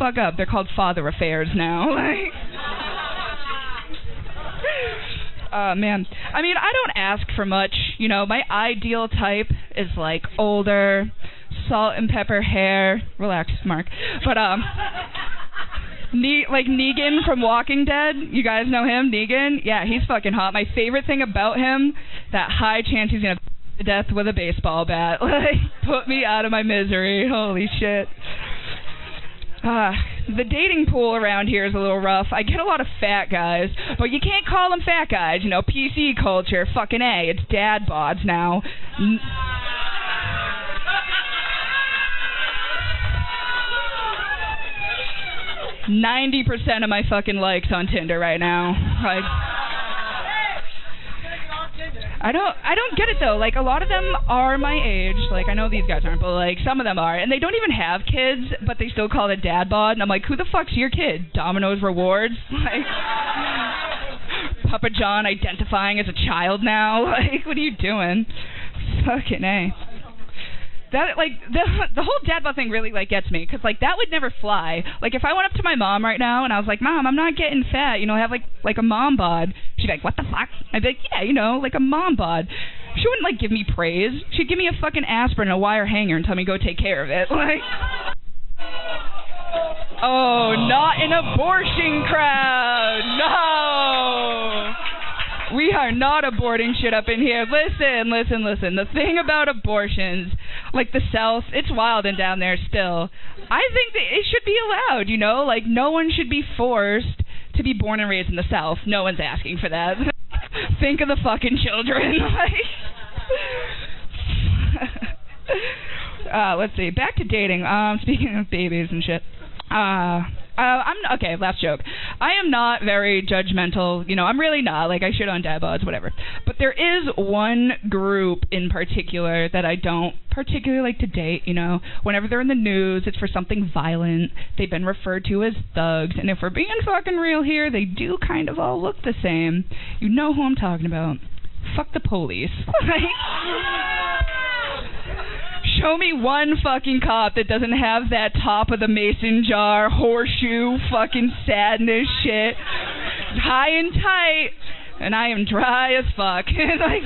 fuck up. They're called father affairs now. Man. I mean, I don't ask for much. You know, my ideal type is like older, salt and pepper hair. Relax, Mark. But like Negan from Walking Dead. You guys know him, Negan? Yeah, he's fucking hot. My favorite thing about him, that high chance he's gonna to death with a baseball bat. Like, put me out of my misery. Holy shit. The dating pool around here is a little rough. I get a lot of fat guys, but you can't call them fat guys. You know, PC culture, fucking A. It's dad bods now. 90% of my fucking likes on Tinder right now. Like, I don't get it though. Like, a lot of them are my age. Like, I know these guys aren't, but like some of them are, and they don't even have kids, but they still call it a dad bod. And I'm like, who the fuck's your kid? Domino's Rewards? Like, Papa John identifying as a child now. Like, what are you doing? Fucking A. That, like, the whole dad bod thing really, like, gets me, because, like, that would never fly. Like, if I went up to my mom right now and I was like, Mom, I'm not getting fat, you know, I have, like a mom bod. She'd be like, what the fuck? I'd be like, yeah, you know, like a mom bod. She wouldn't, like, give me praise. She'd give me a fucking aspirin and a wire hanger and tell me go take care of it. Like, oh, not an abortion crowd. No. We are not aborting shit up in here. Listen. The thing about abortions, like the South, it's wild and down there still. I think that it should be allowed, you know? Like, no one should be forced to be born and raised in the South. No one's asking for that. Think of the fucking children. Let's see. Back to dating. Speaking of babies and shit. Okay, last joke. I am not very judgmental, you know, I'm really not, like, I shit on dad bods, whatever. But there is one group in particular that I don't particularly like to date, you know. Whenever they're in the news, it's for something violent. They've been referred to as thugs, and if we're being fucking real here, they do kind of all look the same. You know who I'm talking about. Fuck the police. Show me one fucking cop that doesn't have that top of the mason jar, horseshoe, fucking sadness shit. High and tight, and I am dry as fuck. Like,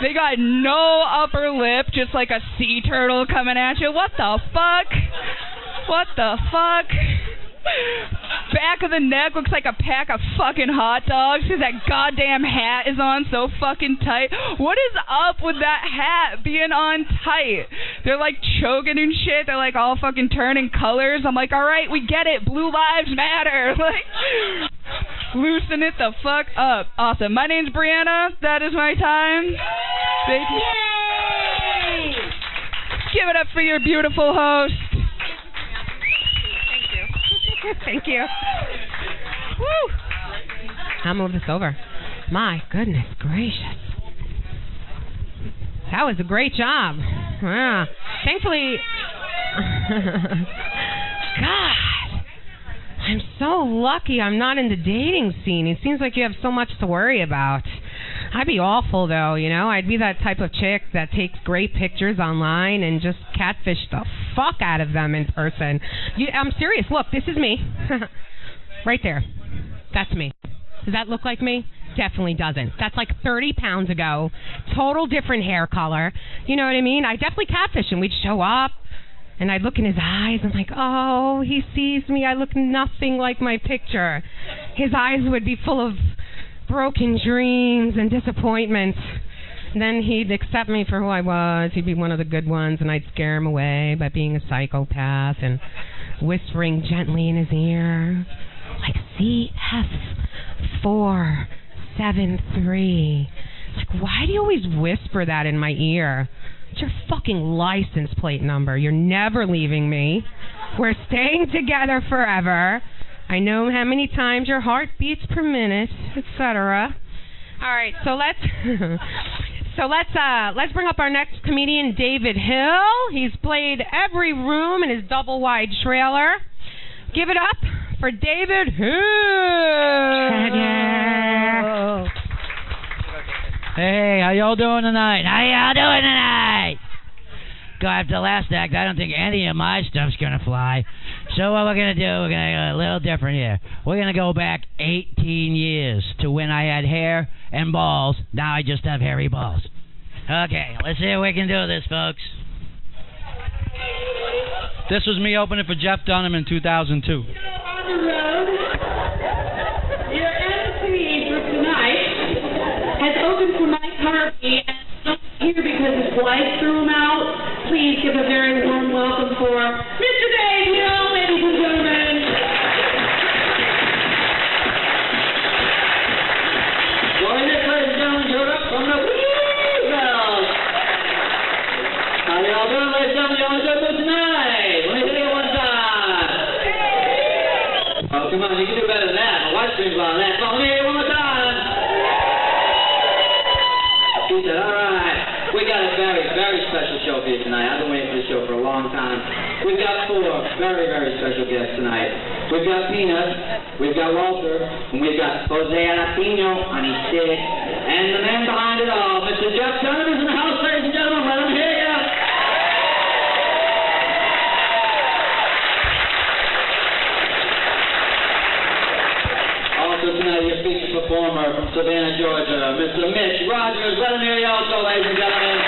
they got no upper lip, just like a sea turtle coming at you. What the fuck? What the fuck? Back of the neck looks like a pack of fucking hot dogs because that goddamn hat is on so fucking tight. What is up with that hat being on tight? They're like choking and shit. They're like all fucking turning colors. I'm like, alright, we get it. Blue lives matter. Like, loosen it the fuck up. Awesome. My name's Brianna. That is my time. Thank you. Yay! Give it up for your beautiful host. Thank you. Woo! I'll move this over. My goodness gracious. That was a great job. Wow. Thankfully, God, I'm so lucky I'm not in the dating scene. It seems like you have so much to worry about. I'd be awful, though, you know? I'd be that type of chick that takes great pictures online and just catfish the fuck out of them in person. I'm serious. Look, this is me. Right there. That's me. Does that look like me? Definitely doesn't. That's like 30 pounds ago. Total different hair color. You know what I mean? I definitely catfish him. We'd show up, and I'd look in his eyes. I'm like, oh, he sees me. I look nothing like my picture. His eyes would be full of broken dreams and disappointments. And then he'd accept me for who I was. He'd be one of the good ones, and I'd scare him away by being a psychopath and whispering gently in his ear, like CF473. Like, why do you always whisper that in my ear? It's your fucking license plate number. You're never leaving me. We're staying together forever. I know how many times your heart beats per minute, etc. All right, so let's bring up our next comedian, David Hill. He's played every room in his double wide trailer. Give it up for David Hill. Hey, how y'all doing tonight? after the last act, I don't think any of my stuff's going to fly. So what we're going to do, we're going to go a little different here. We're going to go back 18 years to when I had hair and balls. Now I just have hairy balls. Okay, let's see if we can do this, folks. This was me opening for Jeff Dunham in 2002. On the road, your MC for tonight has opened for Mike Harvey, and I'm here because his wife threw him out. Please give a very warm welcome for Mr. Dave Hill, ladies and gentlemen. Join us, ladies and gentlemen, Europe from the Bell. How y'all doing, ladies and gentlemen? You want to go through tonight? Let me hear you one time. Oh, come on, you can do better than that. My wife screams on that. Come on, let me hear you one more time. She said, all right. We got a very, very special show for you tonight. I've been waiting for this show for a long time. We've got 4 very, very special guests tonight. We've got Peanut, we've got Walter, and we've got Jose Jalapeno on his stick. And the man behind it all, Mr. Jeff Dunham, is in the house, ladies and gentlemen. Let him hear you. Also tonight, your featured performer from Savannah, Georgia, Mr. Mitch Rogers. Let him hear you also, ladies and gentlemen.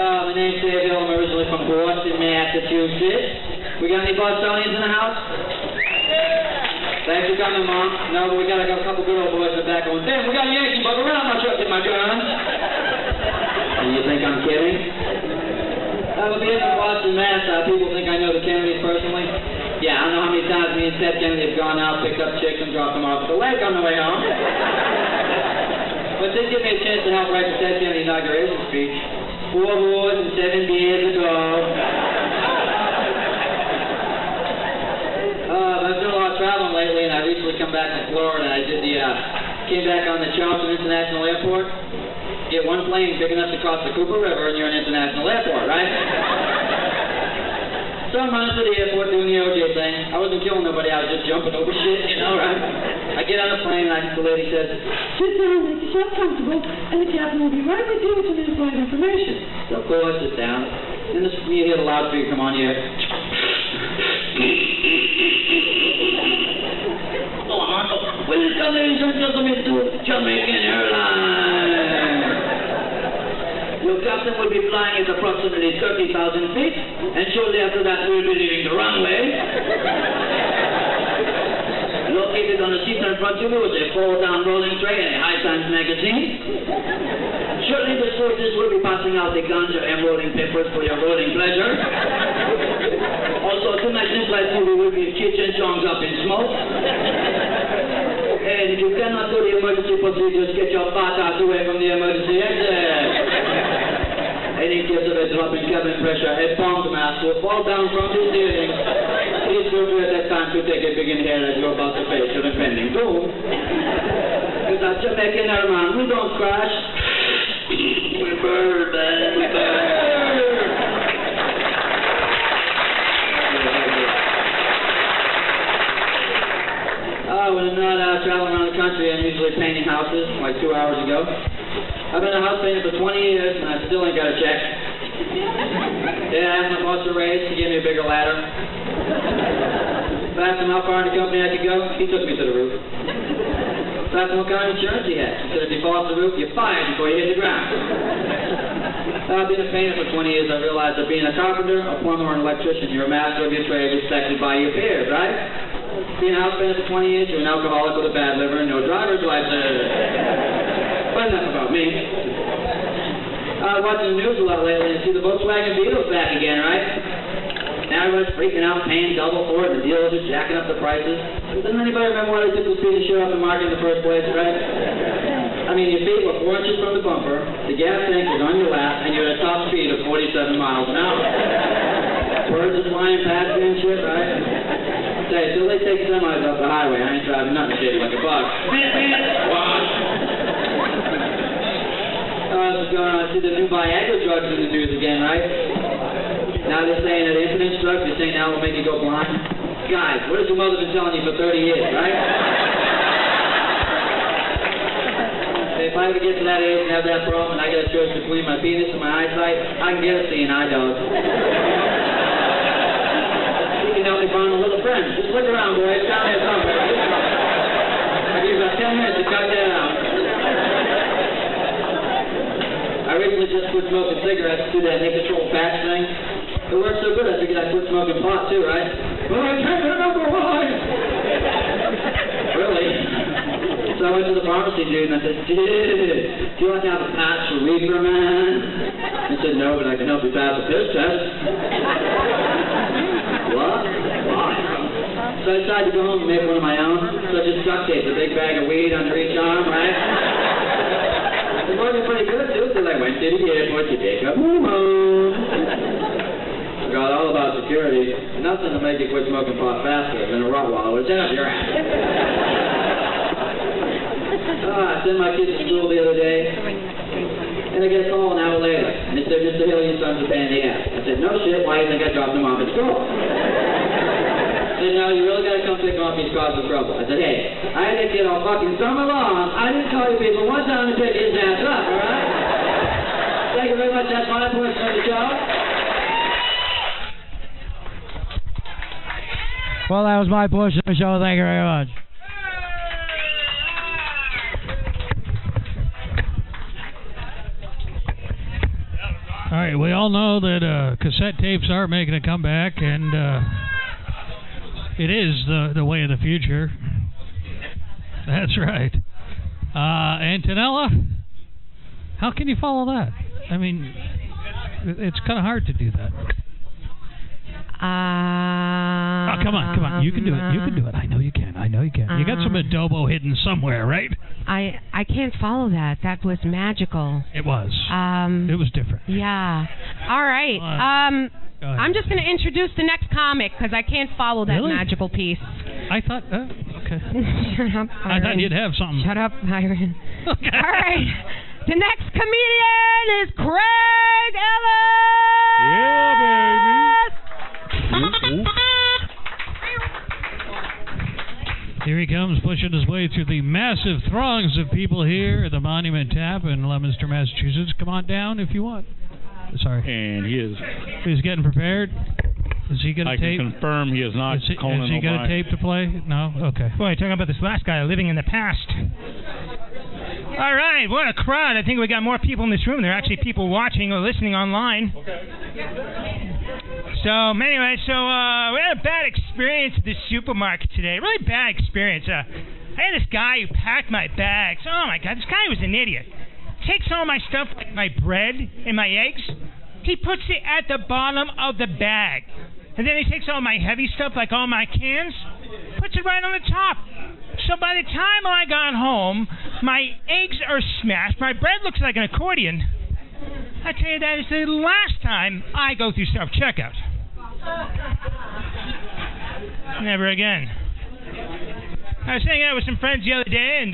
My name's Dave Hill. I'm originally from Boston, Massachusetts. We got any Bostonians in the house? Thanks for coming, Mom. No, but we got a couple good old boys in the back going, damn, we got a Yankee bug around my truck in my gun. And you think I'm kidding? Well, being from Boston, Mass, people think I know the Kennedys personally. Yeah, I don't know how many times me and Ted Kennedy have gone out, picked up chicks, and dropped them off at the lake on the way home. But did give me a chance to help write the Ted Kennedy inauguration speech 4 wars and 7 beers ago. I've done a lot of traveling lately, and I recently come back from Florida, and I did came back on the Charleston International Airport. Get one plane big enough to cross the Cooper River, and you're an international airport, right? So I'm running to the airport doing the OJ thing. I wasn't killing nobody, I was just jumping over shit, you know, right? I get on the plane, and the lady says, sit down, make yourself comfortable, and the captain will be right with you with some inside information. So of course, I sit down, and you hear the loudspeaker come on here. Welcome, ladies and gentlemen, to Jamaican Airlines. Your captain will be flying at approximately 30,000 feet, and shortly after that, we'll be leaving the runway. Located on the seat in front of you is a 4-down rolling tray and a High Times magazine. Shortly, the soldiers will be passing out the ganja and rolling papers for your rolling pleasure. Also, tonight's in-flight movie will be Kitchen Songs Up in Smoke. And if you cannot do the emergency procedures, get your fat ass away from the emergency exit. And in case of a drop in cabin pressure, a pond mask will fall down from the ceiling. Please feel free at that time to take a big inhale as you're about to face your impending doom. Because at Jamaican Airman, we don't crash. We burn, man. We burn. When I'm not traveling around the country, I'm usually painting houses, like 2 hours ago. I've been a house painter for 20 years, and I still ain't got a check. Yeah, I asked my boss to raise, he gave me a bigger ladder. If I asked him how far in the company I could go, he took me to the roof. If I asked him what kind of insurance he had, he said if you fall off the roof, you're fired before you hit the ground. I've been a painter for 20 years, I realized that being a carpenter, a plumber, or an electrician, you're a master of your trade, respected by your peers, right? Being a house painter for 20 years, you're an alcoholic with a bad liver and no driver's license. But enough about me. I was watching the news a lot lately and see the Volkswagen Beetle's back again, right? Now everybody's freaking out, paying double for it, and the dealers are jacking up the prices. Doesn't anybody remember why they took this piece of shit off the market in the first place, right? I mean, your feet were 4 inches from the bumper, the gas tank was on your lap, and you're at a top speed of 47 miles an hour. Birds are flying past you and shit, right? Say, till they take semis off the highway, I ain't driving nothing shaped like a bug. What? What's going on? I see the new Viagra drugs in the news again, right? Now they're saying that infinite drugs, you're saying now will make you go blind? Guys, what has your mother been telling you for 30 years, right? If I ever get to that age and have that problem and I get a choice between my penis and my eyesight, I can get a seeing eye dog. You can help me find a little friend. Just look around, boys. Down here somewhere. I'll give you about 10 minutes to cut that out. I recently just quit smoking cigarettes through that nicotine patch thing. It worked so good, I figured I'd quit smoking pot too, right? But I can't remember why. Really? So I went to the pharmacy dude and I said, "Dude, do you like to have a patch for reefer, man?" He said, "No, but I can help you pass a piss test." What? Why? So I decided to go home and make one of my own. So I just duct taped a big bag of weed under each arm, right? It was working pretty good too, till I went to the airport to take a poo-poo. Forgot all about security. Nothing to make you quit smoking pot faster than a Rottweiler would up your ass. I sent my kids to school the other day, and I get a call an hour later, and they said, "Mr. Hill, your son's a pain in the ass." I said, "No shit, why do you think I dropped him off at school?" I said, "No, you really gotta come pick him up, he's causing trouble." I said, "Hey, I had that kid all fucking summer long. I didn't call you people one time to pick his ass up, alright?" Thank you very much, that's my portion of the show. Well, that was my portion of the show. Thank you very much. All right, we all know that cassette tapes are making a comeback, and it is the way of the future. That's right. Antonella, how can you follow that? I mean, it's kind of hard to do that. Oh, come on. You can do it. You can do it. I know you can. You got some adobo hidden somewhere, right? I can't follow that. That was magical. It was. It was different. Yeah. All right. I'm just going to introduce the next comic because I can't follow that magical piece. I thought, okay. Shut up, Byron. I thought you'd have something. Shut up, Byron. Okay. All right. The next comedian is Craig Ellis. Yeah, baby. Here he comes, pushing his way through the massive throngs of people here at the Monument Tap in Leominster, Massachusetts. Come on down if you want. Sorry. And he is. He's getting prepared. Is he going to tape? I can confirm he is not. Has he got a tape to play? No? Okay. Boy, talking about this last guy living in the past. All right, what a crowd. I think we got more people in this room. There are actually people watching or listening online. Okay. So, anyway, we had a bad experience at the supermarket today. Really bad experience. I had this guy who packed my bags. Oh, my God, this guy was an idiot. Takes all my stuff, like my bread and my eggs. He puts it at the bottom of the bag. And then he takes all my heavy stuff, like all my cans, puts it right on the top. So by the time I got home, my eggs are smashed. My bread looks like an accordion. I tell you, that is the last time I go through self-checkout. Never again. I was hanging out with some friends the other day, and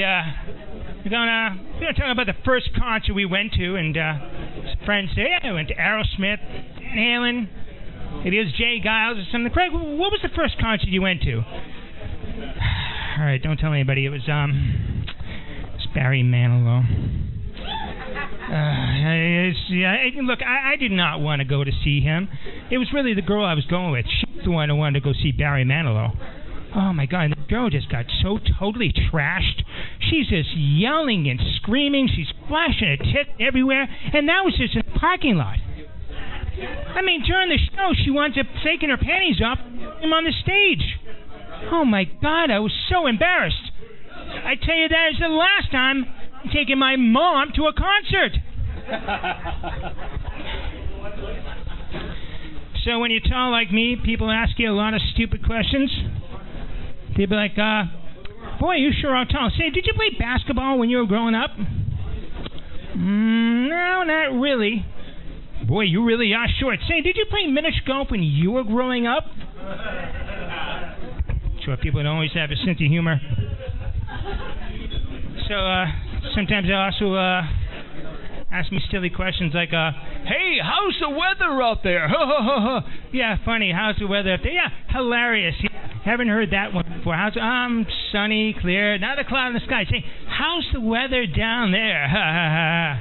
we're gonna talk about the first concert we went to, and some friends say, "Yeah, I went to Aerosmith, Van Halen, maybe it was Jay Giles or something." Craig, what was the first concert you went to? All right, don't tell anybody. It was Barry Manilow. Look, I did not want to go to see him. It was really the girl I was going with. She was the one who wanted to go see Barry Manilow. Oh, my God, and the girl just got so totally trashed. She's just yelling and screaming. She's flashing her tit everywhere, and that was just in the parking lot. I mean, during the show, she winds up taking her panties off him on the stage. Oh, my God, I was so embarrassed. I tell you, that is the last time I'm taking my mom to a concert. So when you're tall like me, people ask you a lot of stupid questions. They'd be like, boy, you sure are tall. Say, did you play basketball when you were growing up? No, not really. Boy, you really are short. Say, did you play miniature golf when you were growing up? Sure, people don't always have a sense of humor. So, sometimes they also ask me silly questions like, hey, how's the weather out there? Yeah, funny, how's the weather up there? Yeah, hilarious. Haven't heard that one before. How's sunny, clear, not a cloud in the sky. Say, how's the weather down there? Ha ha ha.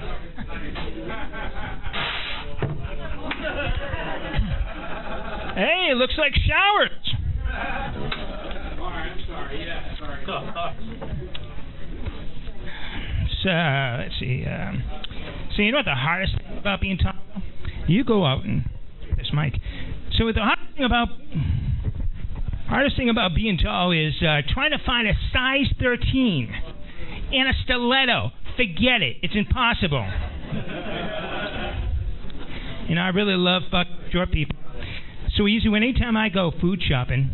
Hey, it looks like showers. So, let's see. So you know what the hardest thing about being tall? You go out and this mic. So the hardest thing about being tall is trying to find a size 13 and a stiletto. Forget it. It's impossible. You know, I really love short people. So usually, anytime I go food shopping,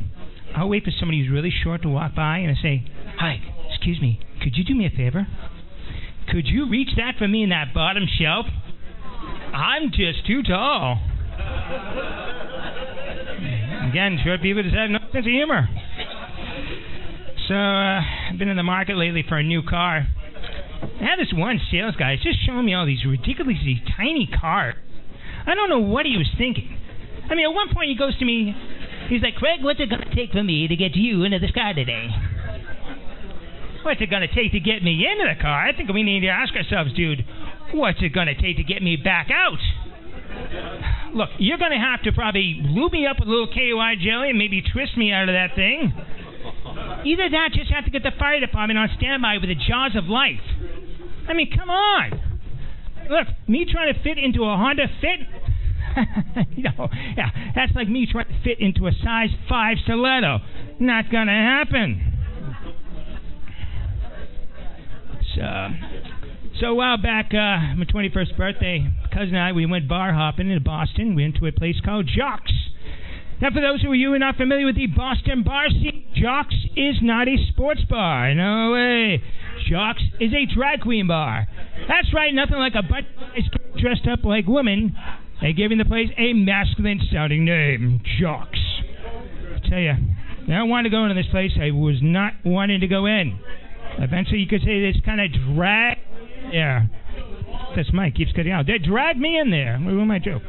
I'll wait for somebody who's really short to walk by, and I say, "Hi, excuse me, could you do me a favor? Could you reach that for me in that bottom shelf? I'm just too tall." Again, short people just have no sense of humor. So I've been in the market lately for a new car. I had this one sales guy just showing me all these ridiculously tiny cars. I don't know what he was thinking. I mean, at one point he goes to me, he's like, "Craig, what's it going to take for me to get you into this car today?" What's it going to take to get me into the car? I think we need to ask ourselves, dude, what's it going to take to get me back out? Look, you're going to have to probably lube me up with a little KY jelly and maybe twist me out of that thing. Either that, just have to get the fire department on standby with the jaws of life. I mean, come on. Look, me trying to fit into a Honda Fit, that's like me trying to fit into a size 5 stiletto. Not going to happen. So a while back, my 21st birthday, cousin and I, we went bar hopping in Boston. We went to a place called Jocks. Now, for those of you who are not familiar with the Boston bar scene, Jocks is not a sports bar. No way. Jocks is a drag queen bar. That's right, nothing like a bunch of guys dressed up like women. They giving the place a masculine-sounding name, Jocks. I tell you, I don't want to go into this place. I was not wanting to go in. Eventually, you could say this kind of drag. Yeah, this mic keeps cutting out. They dragged me in there. What my joke?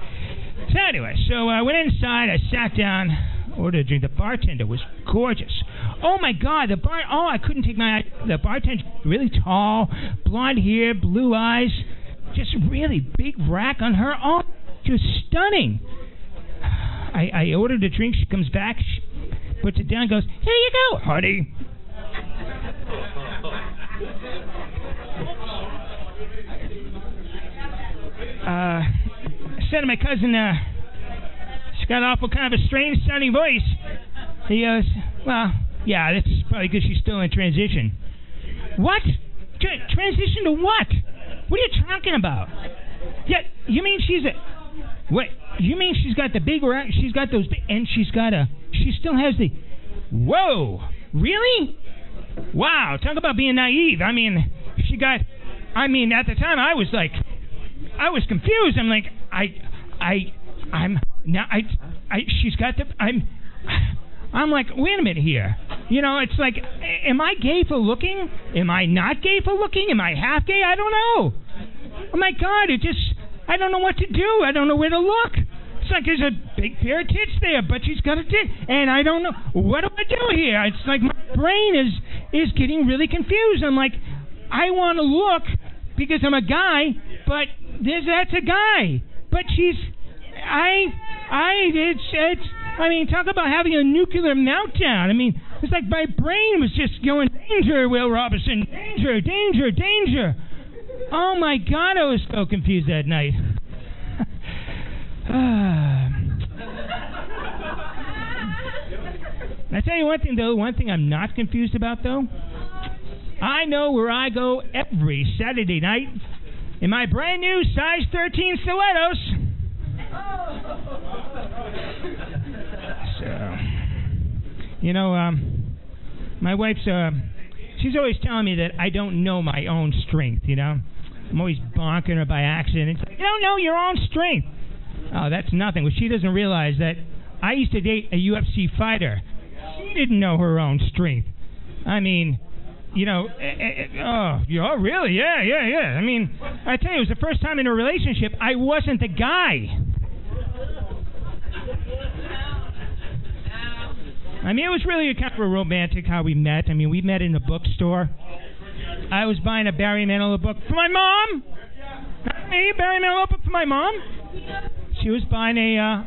So anyway, so I went inside. I sat down, ordered a drink. The bartender was gorgeous. Oh my God, I couldn't take my eye. The bartender, really tall, blonde hair, blue eyes, just really big rack on her. Oh, she was stunning. I ordered a drink. She comes back, she puts it down, goes, "Here you go, honey." I said to my cousin, she's got an awful kind of a strange sounding voice. He goes, "Well, yeah, that's probably because she's still in transition." What? Transition to what? What are you talking about? Yeah, you mean she's a... What? You mean she's got the big... She's got those... And she's got a... She still has the... Whoa! Really? Wow, talk about being naive. I mean, she got... I mean, at the time, I was like... I was confused. I'm like, she's got the... I'm like, wait a minute here. You know, it's like, am I gay for looking? Am I not gay for looking? Am I half gay? I don't know. Oh my God, I don't know what to do. I don't know where to look. It's like there's a big pair of tits there, but she's got a tit, and I don't know. What do I do here? It's like my brain is getting really confused. I'm like, I want to look because I'm a guy, but that's a guy. But she's, I mean, talk about having a nuclear meltdown. I mean, it's like my brain was just going, danger, Will Robinson, danger, danger, danger. Oh my God, I was so confused that night. I tell you one thing, though. One thing I'm not confused about, though. I know where I go every Saturday night in my brand new size 13 stilettos. So, you know, my wife's, she's always telling me that I don't know my own strength, you know. I'm always bonking her by accident. It's like, you don't know your own strength. Oh, that's nothing. Well, she doesn't realize that I used to date a UFC fighter. She didn't know her own strength. I mean, you know, oh, really? Yeah. I mean, I tell you, it was the first time in a relationship I wasn't the guy. I mean, it was really kind of a romantic how we met. I mean, we met in a bookstore. I was buying a Barry Manilow book for my mom. Not me, Barry Manilow book for my mom. She was buying a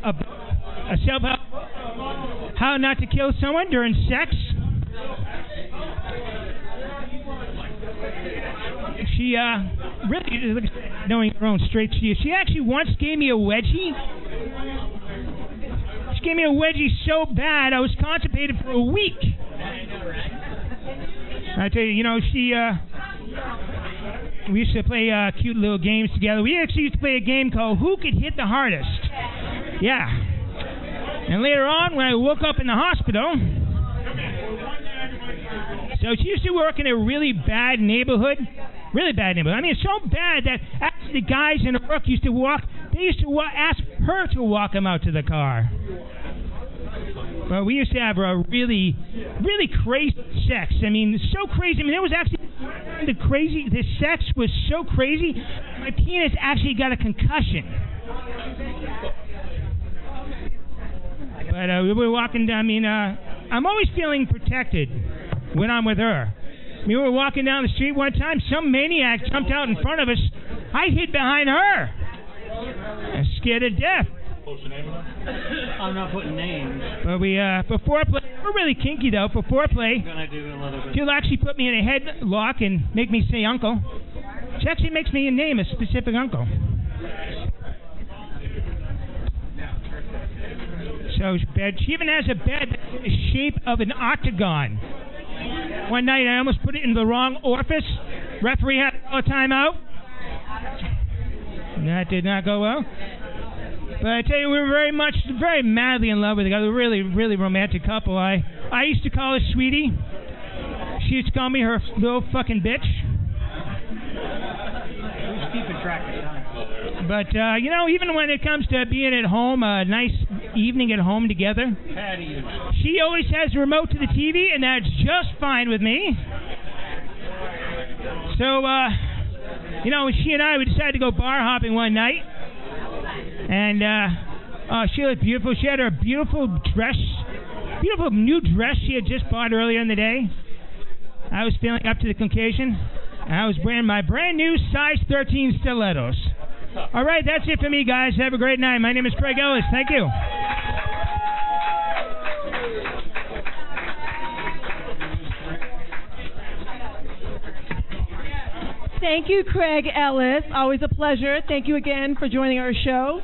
self-help book, How Not to Kill Someone During Sex. She really, knowing her own straight she is. She actually once gave me a wedgie. She gave me a wedgie so bad I was constipated for a week. I tell you, you know, we used to play cute little games together. We actually used to play a game called Who Could Hit the Hardest? Yeah. And later on, when I woke up in the hospital, so she used to work in a really bad neighborhood. Really bad neighborhood. I mean, so bad that actually the guys in the work used to ask her to walk them out to the car. But we used to have a really, really crazy sex. I mean, so crazy. I mean, it was actually the sex was so crazy, my penis actually got a concussion. But we were walking down, I mean, I'm always feeling protected when I'm with her. I mean, we were walking down the street one time, some maniac jumped out in front of us. I hid behind her. I was scared to death. I'm not putting names. But for foreplay, we're really kinky though. For foreplay, she'll actually put me in a headlock and make me say uncle. She actually makes me name a specific uncle. So she even has a bed that's in the shape of an octagon. One night I almost put it in the wrong orifice. Referee had to call a timeout. That did not go well. But I tell you, we were very madly in love with each other. Really, really romantic couple. I used to call her sweetie. She used to call me her little fucking bitch. Who's keeping track of time? But, you know, even when it comes to being at home, a nice evening at home together, she always has a remote to the TV, and that's just fine with me. So, you know, she and I, we decided to go bar hopping one night. And she looked beautiful. She had her beautiful new dress she had just bought earlier in the day. I was feeling up to the occasion. I was wearing my brand new size 13 stilettos. All right, that's it for me, guys. Have a great night. My name is Craig Ellis. Thank you. Thank you, Craig Ellis. Always a pleasure. Thank you again for joining our show.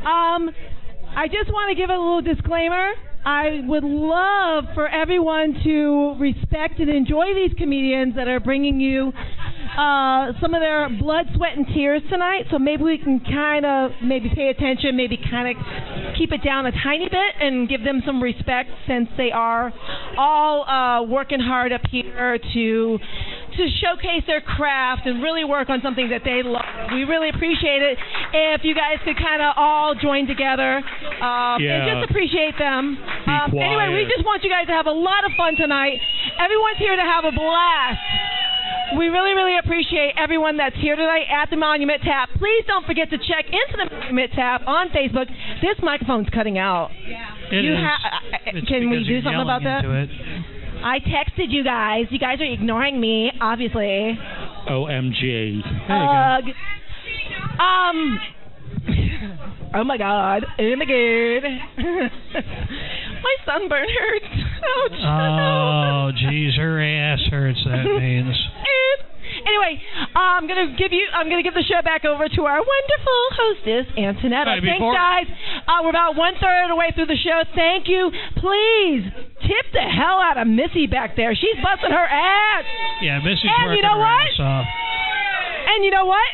I just want to give a little disclaimer. I would love for everyone to respect and enjoy these comedians that are bringing you some of their blood, sweat, and tears tonight. So maybe we can kind of pay attention, maybe kind of keep it down a tiny bit and give them some respect since they are all working hard up here to showcase their craft and really work on something that they love. We really appreciate it if you guys could kind of all join together and just appreciate them. Anyway, we just want you guys to have a lot of fun tonight. Everyone's here to have a blast. We really, really appreciate everyone that's here tonight at the Monument Tap. Please don't forget to check into the Monument Tap on Facebook. This microphone's cutting out. Can we do something about that? I texted you guys. You guys are ignoring me, obviously. OMG. Ugh. Oh my God. Oh my God. My sunburn hurts. Ouch. Oh, jeez, her ass hurts. That means. Anyway, I'm gonna give the show back over to our wonderful hostess, Antonetta. Right, thanks, guys. We're about 1/3 of the way through the show. Thank you. Please tip the hell out of Missy back there. She's busting her ass. Yeah, Missy's and working you know her what? ass off. And you know what?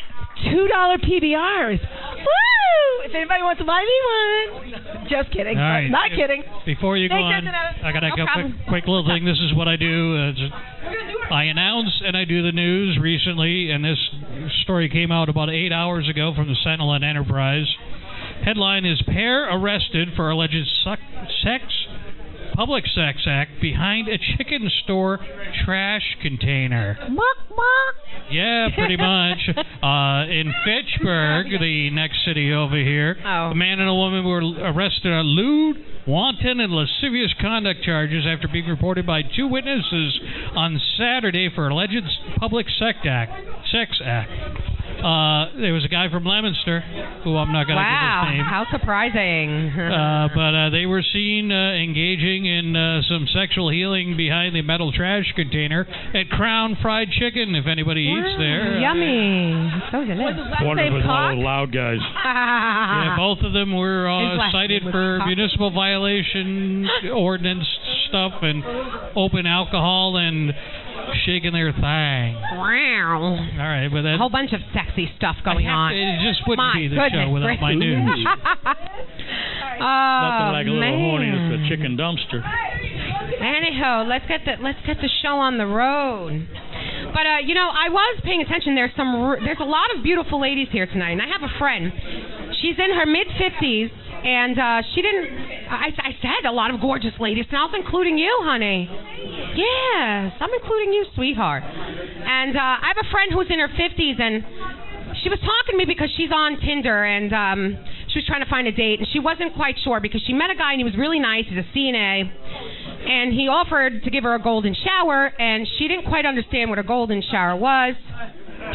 $2 PBRs. Woo! If anybody wants to buy me one. Just kidding. All right. Not kidding. Before you go Thanks, on, Antonetta. I got No a problem. quick little thing. This is what I do. I announce and I do the news recently, and this story came out about 8 hours ago from the Sentinel and Enterprise. Headline is Pair Arrested for Alleged Sex Public Sex Act behind a chicken store trash container. Yeah, pretty much. In Fitchburg, the next city over here, a man and a woman were arrested on lewd, wanton, and lascivious conduct charges after being reported by 2 witnesses on Saturday for alleged public sex act. There was a guy from Leominster, who I'm not going to give his name. How surprising. But they were seen engaging in some sexual healing behind the metal trash container at Crown Fried Chicken, if anybody eats there. Yummy. So delicious. One of us all loud guys. Yeah, both of them were cited for municipal violation ordinance stuff and open alcohol and shaking their thing. Wow. All right, but that's a whole bunch of sexy stuff going on. It just wouldn't be the show without my news. Nothing like a little horny as a chicken dumpster. Anyhow, let's get the show on the road. But I was paying attention. There's a lot of beautiful ladies here tonight, and I have a friend. She's in her mid-50s, and she didn't. I said a lot of gorgeous ladies, and I was including you, honey. Yes, I'm including you, sweetheart. And I have a friend who's in her 50s, and she was talking to me because she's on Tinder, and she was trying to find a date, and she wasn't quite sure because she met a guy, and he was really nice. He's a CNA, and he offered to give her a golden shower, and she didn't quite understand what a golden shower was.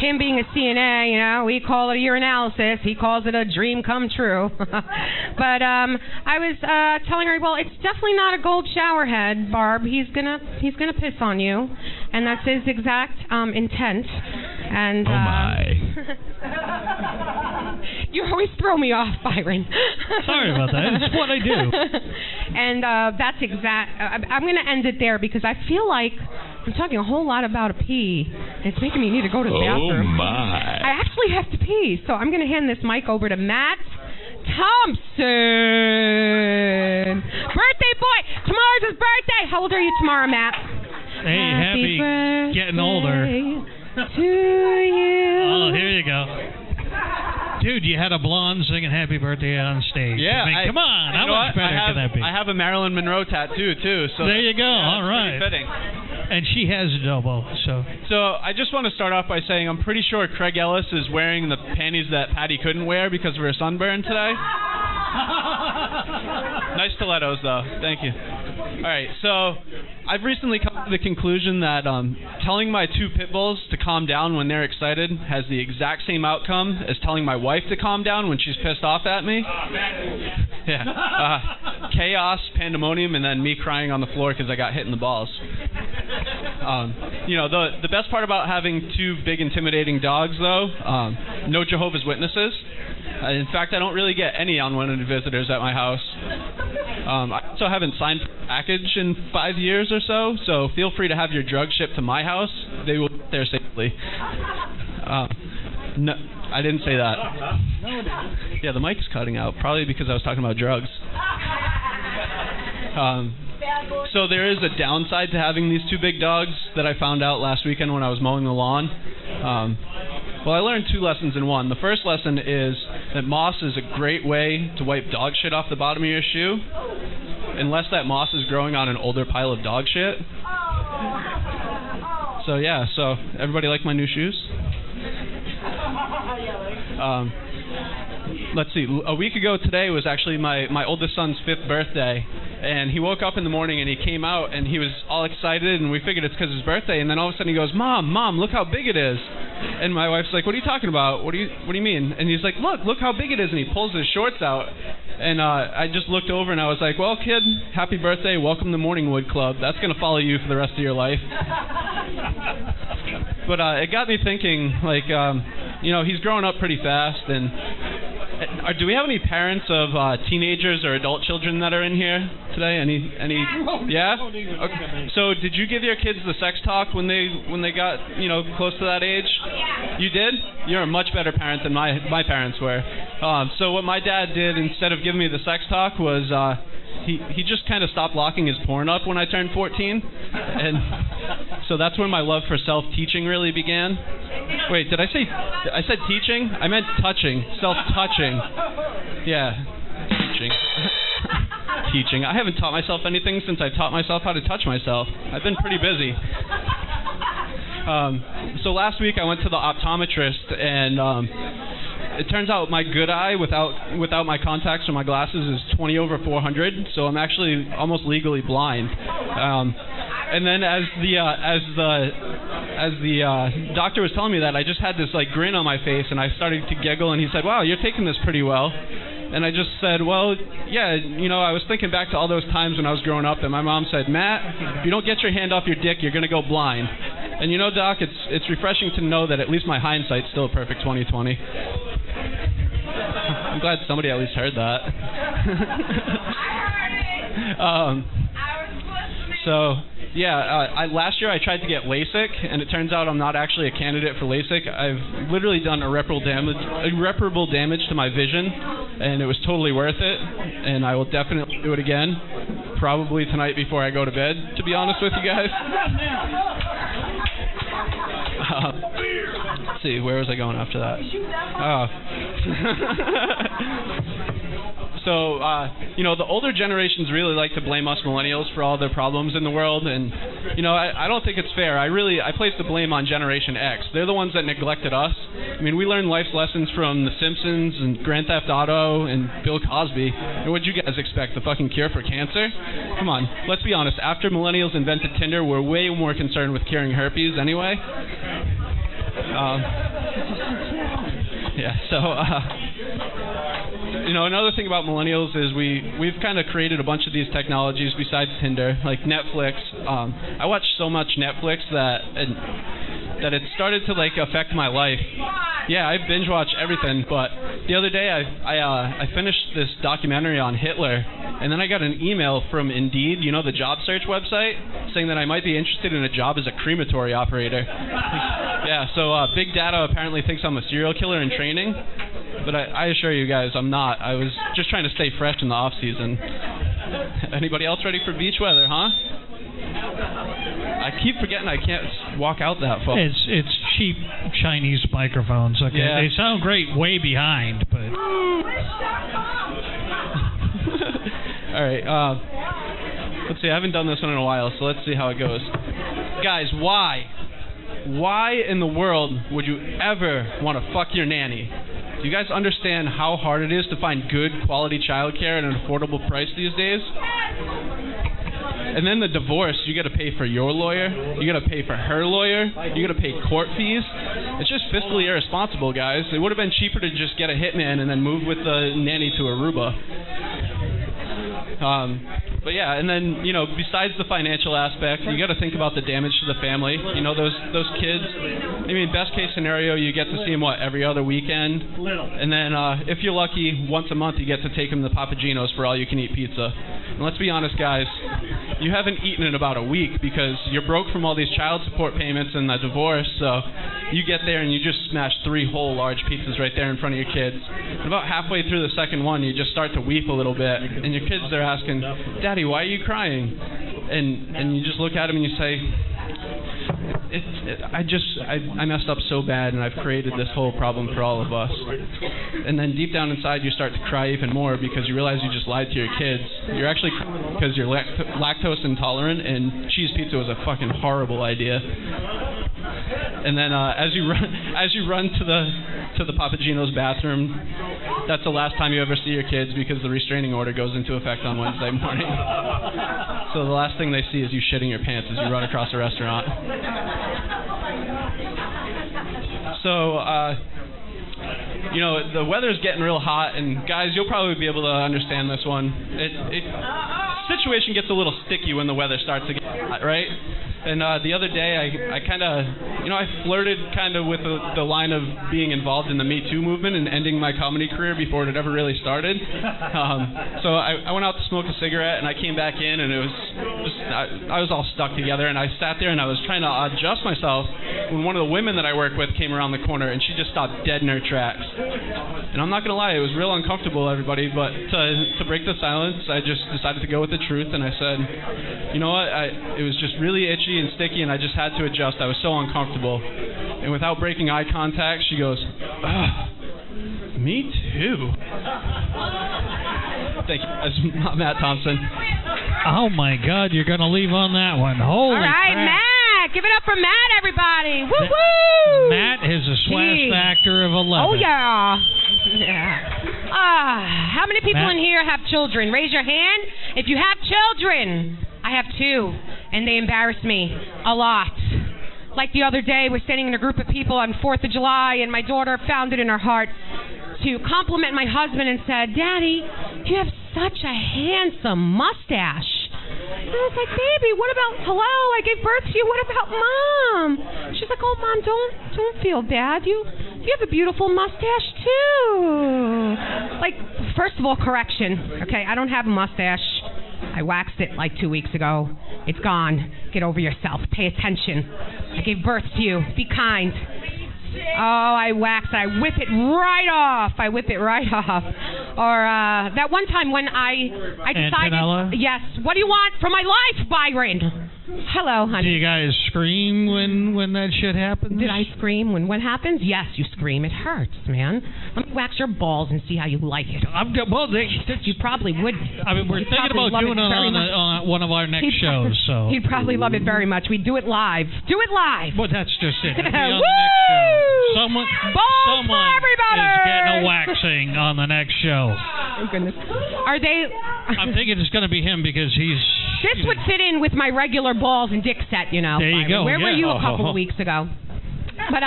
Him being a CNA, we call it a urinalysis. He calls it a dream come true. But I was telling her, well, it's definitely not a gold shower head, Barb. He's gonna piss on you, and that's his exact intent. And oh my! You always throw me off, Byron. Sorry about that. It's what I do. And that's exact. I'm gonna end it there because I feel like I'm talking a whole lot about a pee. And it's making me need to go to the bathroom. Oh my! I actually have to pee, so I'm going to hand this mic over to Matt Thompson. Birthday boy! Tomorrow's his birthday! How old are you tomorrow, Matt? Hey, happy getting older. To you. Oh, here you go. Dude, you had a blonde singing happy birthday on stage. Yeah. I mean, come on. How much better can that be? I have a Marilyn Monroe tattoo, too. So there you go. Yeah, all right. Pretty fitting. And she has a double, so. So I just want to start off by saying I'm pretty sure Craig Ellis is wearing the panties that Patty couldn't wear because of her sunburn today. Nice stilettos, though. Thank you. All right, so I've recently come to the conclusion that telling my 2 pit bulls to calm down when they're excited has the exact same outcome as telling my wife to calm down when she's pissed off at me. Yeah. Chaos, pandemonium, and then me crying on the floor because I got hit in the balls. The best part about having 2 big, intimidating dogs, though, no Jehovah's Witnesses. In fact, I don't really get any unwanted visitors at my house. I also haven't signed for a package in 5 years or so feel free to have your drugs shipped to my house. They will get there safely. No, I didn't say that. Yeah, the mic's cutting out, probably because I was talking about drugs. So there is a downside to having these 2 big dogs that I found out last weekend when I was mowing the lawn. Well, I learned 2 lessons in one. The first lesson is that moss is a great way to wipe dog shit off the bottom of your shoe, unless that moss is growing on an older pile of dog shit. So yeah, everybody like my new shoes? Let's see, a week ago today was actually my oldest son's 5th birthday. And he woke up in the morning and he came out and he was all excited and we figured it's because it's his birthday. And then all of a sudden he goes, Mom, look how big it is. And my wife's like, what are you talking about? What do you mean? And he's like, look how big it is. And he pulls his shorts out. And I just looked over and I was like, well, kid, happy birthday. Welcome to Morningwood Club. That's going to follow you for the rest of your life. But it got me thinking, like, he's growing up pretty fast. And do we have any parents of teenagers or adult children that are in here today? Any? Yeah. Okay. So, did you give your kids the sex talk when they got close to that age? Yeah. You did? You're a much better parent than my parents were. So what my dad did instead of giving me the sex talk was he just kind of stopped locking his porn up when I turned 14, and so that's when my love for self-teaching really began. Wait, I said teaching? I meant touching, self-touching. Yeah, teaching. teaching. I haven't taught myself anything since I taught myself how to touch myself. I've been pretty busy. So last week I went to the optometrist, and it turns out my good eye without my contacts or my glasses is 20/400, so I'm actually almost legally blind. And then as the doctor was telling me that, I just had this like grin on my face, and I started to giggle, and he said, "Wow, you're taking this pretty well." And I just said, "Well, yeah, you know, I was thinking back to all those times when I was growing up, and my mom said, Matt, if you don't get your hand off your dick, you're gonna go blind." And you know, Doc, it's refreshing to know that at least my hindsight's still a perfect 20/20. I'm glad somebody at least heard that. So yeah, last year I tried to get LASIK, and it turns out I'm not actually a candidate for LASIK. I've literally done irreparable damage to my vision, and it was totally worth it. And I will definitely do it again, probably tonight before I go to bed, to be honest with you guys. Let's see, where was I going after that? So, you know, the older generations really like to blame us millennials for all their problems in the world, and, you know, I don't think it's fair. I place the blame on Generation X. They're the ones that neglected us. I mean, we learned life's lessons from The Simpsons and Grand Theft Auto and Bill Cosby. And what'd you guys expect, the fucking cure for cancer? Come on, let's be honest. After millennials invented Tinder, we're way more concerned with curing herpes anyway. Yeah, so, you know, another thing about millennials is we've kind of created a bunch of these technologies besides Tinder, like Netflix. I watch so much Netflix that it started to like affect my life. Yeah, I binge watch everything, but the other day I finished this documentary on Hitler, and then I got an email from Indeed, you know, the job search website, saying that I might be interested in a job as a crematory operator. Yeah, so Big Data apparently thinks I'm a serial killer in training, but I assure you guys I'm not. I was just trying to stay fresh in the off season. Anybody else ready for beach weather, huh? I keep forgetting I can't walk out that far. It's cheap Chinese microphones. Okay, yeah. They sound great way behind, but. All right. Let's see. I haven't done this one in a while, so let's see how it goes. Guys, why? Why in the world would you ever want to fuck your nanny? Do you guys understand how hard it is to find good quality childcare at an affordable price these days? And then the divorce, you got to pay for your lawyer, you got to pay for her lawyer, you got to pay court fees. It's just fiscally irresponsible, guys. It would have been cheaper to just get a hitman and then move with the nanny to Aruba. But yeah, and then, you know, besides the financial aspect, you got to think about the damage to the family. You know, those kids. I mean, best case scenario, you get to see them every other weekend, and then if you're lucky, once a month you get to take them to Papa Gino's for all-you-can-eat pizza. And let's be honest, guys, you haven't eaten in about a week because you're broke from all these child support payments and the divorce. So you get there and you just smash 3 whole large pizzas right there in front of your kids. And about halfway through the second one, you just start to weep a little bit, and your kids are asking, "Daddy, why are you crying?" And you just look at them and you say, I messed up so bad, and I've created this whole problem for all of us. And then deep down inside, you start to cry even more because you realize you just lied to your kids. You're actually crying because you're lactose intolerant, and cheese pizza was a fucking horrible idea. And then as you run to the Papa Gino's bathroom, that's the last time you ever see your kids because the restraining order goes into effect on Wednesday morning. So the last thing they see is you shitting your pants as you run across a restaurant. So, you know, the weather's getting real hot, and guys, you'll probably be able to understand this one. Situation gets a little sticky when the weather starts to get hot, right? And the other day, I kind of, you know, I flirted kind of with the line of being involved in the Me Too movement and ending my comedy career before it had ever really started. So I went out to smoke a cigarette, and I came back in, and it was just, I was all stuck together, and I sat there, and I was trying to adjust myself when one of the women that I work with came around the corner, and she just stopped dead in her tracks. And I'm not going to lie, it was real uncomfortable, everybody, but to break the silence, I just decided to go with the truth, and I said, you know what, it was just really itchy and sticky, and I just had to adjust. I was so uncomfortable. And without breaking eye contact, she goes, "Ugh, me too." Thank you. That's Matt Thompson. Oh my God, you're gonna leave on that one. Holy All right, crap. Matt. Give it up for Matt, everybody. Woo woo. Matt is a swash factor of 11. Oh yeah. How many people Matt? in here have children? Raise your hand if you have children. I have 2, and they embarrass me a lot. Like the other day, we're standing in a group of people on 4th of July, and my daughter found it in her heart to compliment my husband and said, "Daddy, you have such a handsome mustache." And I was like, "Baby, what about, hello, I gave birth to you, what about Mom?" She's like, "Oh, Mom, don't feel bad. You have a beautiful mustache, too." Like, first of all, correction, okay, I don't have a mustache. I waxed it like 2 weeks ago. It's gone. Get over yourself. Pay attention. I gave birth to you. Be kind. Oh, I wax it. I whip it right off. Or that one time when I decided, Antonella? yes, what do you want from my life, Byron? Hello, Do honey. you guys scream when that shit happens? Did I scream when what happens? Yes, you scream. It hurts, man. Let me wax your balls and see how you like it. You probably would. I mean, we're thinking about doing it on one of our next shows. So He'd probably love it very much. We'd do it live. Do it live. Well, that's just it. It'll be Woo! on the next show. Someone for everybody! is getting a waxing on the next show. Oh, goodness. Are they... I'm thinking it's going to be him because he's... This would fit in with my regular balls and dick set, you know. There you go, Where were yeah. you a couple of weeks ago? But,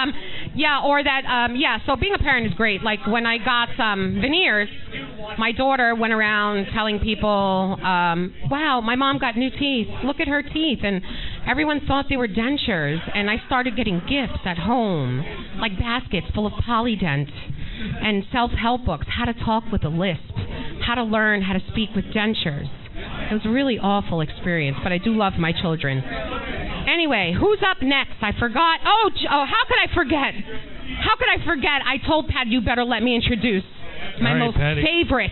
so being a parent is great. Like, when I got veneers, my daughter went around telling people, wow, my mom got new teeth. Look at her teeth. And everyone thought they were dentures. And I started getting gifts at home, like baskets full of Polydent and self-help books, how to talk with a lisp, how to learn how to speak with dentures. It was a really awful experience, but I do love my children. Anyway, who's up next? I forgot. Oh, how could I forget? How could I forget? I told Pat, you better let me introduce my most favorite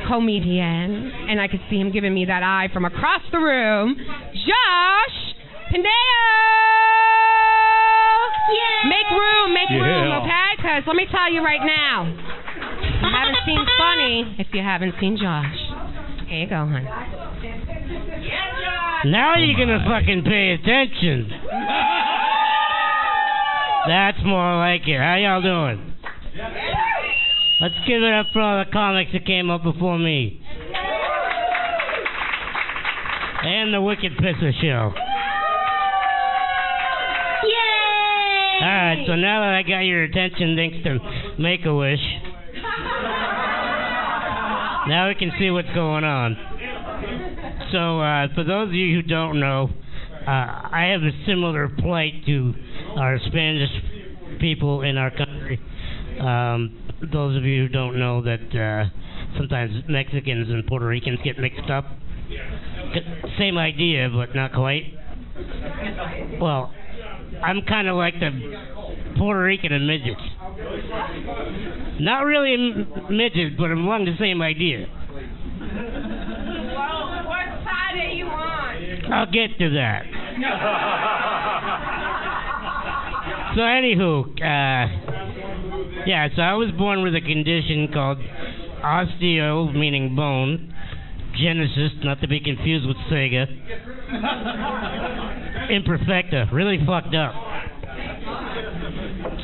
comedian. And I could see him giving me that eye from across the room. Josh Pandeo! Yeah. Make room, okay? Because let me tell you right now, you haven't seen Funny if you haven't seen Josh. Here you go, hon. Now you're gonna fucking pay attention. That's more like it. How y'all doing? Let's give it up for all the comics that came up before me. And the Wicked Pissa show. Yay! Alright, so now that I got your attention thanks to Make-A-Wish, now we can see what's going on. So, for those of you who don't know, I have a similar plight to our Spanish people in our country. Those of you who don't know that sometimes Mexicans and Puerto Ricans get mixed up. Same idea, but not quite. Well, I'm kind of like the Puerto Rican and midgets. Not really a midget, but I'm along the same idea. Well, what side are you on? I'll get to that. So anywho, so I was born with a condition called osteo, meaning bone, genesis, not to be confused with Sega, imperfecta, really fucked up.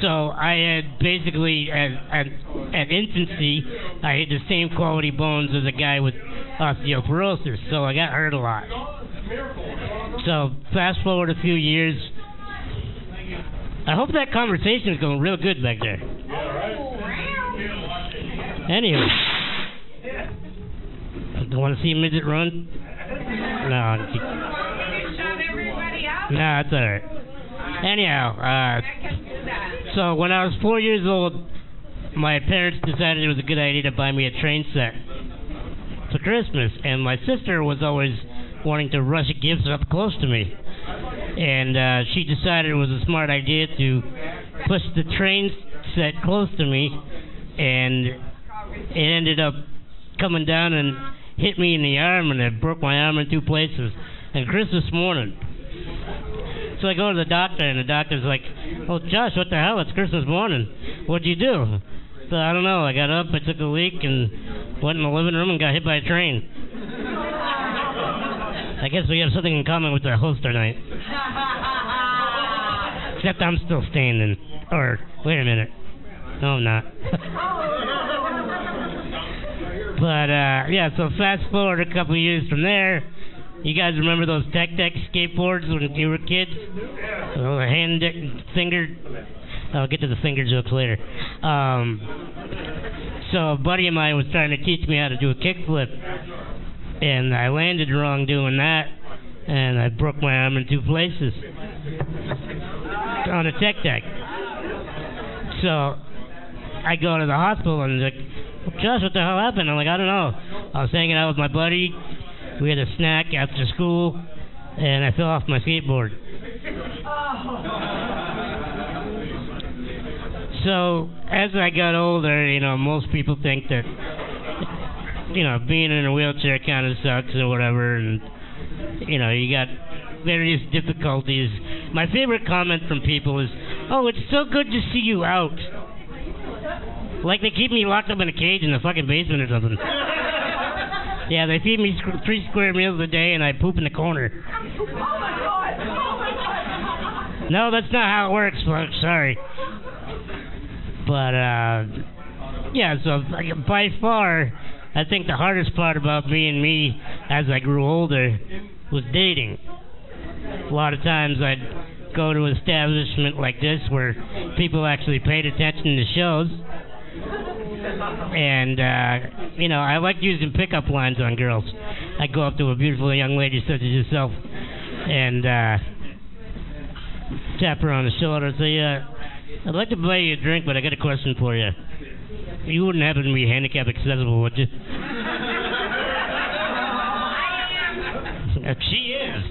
So I had basically, at infancy, I had the same quality bones as a guy with osteoporosis, so I got hurt a lot. So fast forward a few years, I hope that conversation is going real good back there. Anyway, do you want to see a midget run? No. No, it's alright. Anyhow, so when I was 4 years old, my parents decided it was a good idea to buy me a train set for Christmas, and my sister was always wanting to rush gifts up close to me. And she decided it was a smart idea to push the train set close to me, and it ended up coming down and hit me in the arm, and it broke my arm in two places. And Christmas morning, so I go to the doctor, and the doctor's like, "Oh, Josh, what the hell? It's Christmas morning. What'd you do?" So I don't know. I got up, I took a leak, and went in the living room and got hit by a train. I guess we have something in common with the host tonight. Except I'm still standing. Or, wait a minute. No, I'm not. But, yeah, so fast forward a couple of years from there. You guys remember those Tech skateboards when you were kids? Oh, finger. I'll get to the finger jokes later. So a buddy of mine was trying to teach me how to do a kickflip. And I landed wrong doing that. And I broke my arm in 2 places. On a Tech. So I go to the hospital and they're like, Josh, what the hell happened? I'm like, I don't know. I was hanging out with my buddy. We had a snack after school, and I fell off my skateboard. So as I got older, you know, most people think that, you know, being in a wheelchair kind of sucks or whatever, and, you know, you got various difficulties. My favorite comment from people is, oh, it's so good to see you out. Like they keep me locked up in a cage in the fucking basement or something. Yeah, they feed me 3 square meals a day and I poop in the corner. No, that's not how it works, folks. Sorry. But, yeah, so by far, I think the hardest part about being me as I grew older was dating. A lot of times I'd go to an establishment like this where people actually paid attention to shows. And, you know, I like using pickup lines on girls. I go up to a beautiful young lady such as yourself and tap her on the shoulder and say, I'd like to buy you a drink, but I got a question for you. You wouldn't happen to be handicap accessible, would you? She is.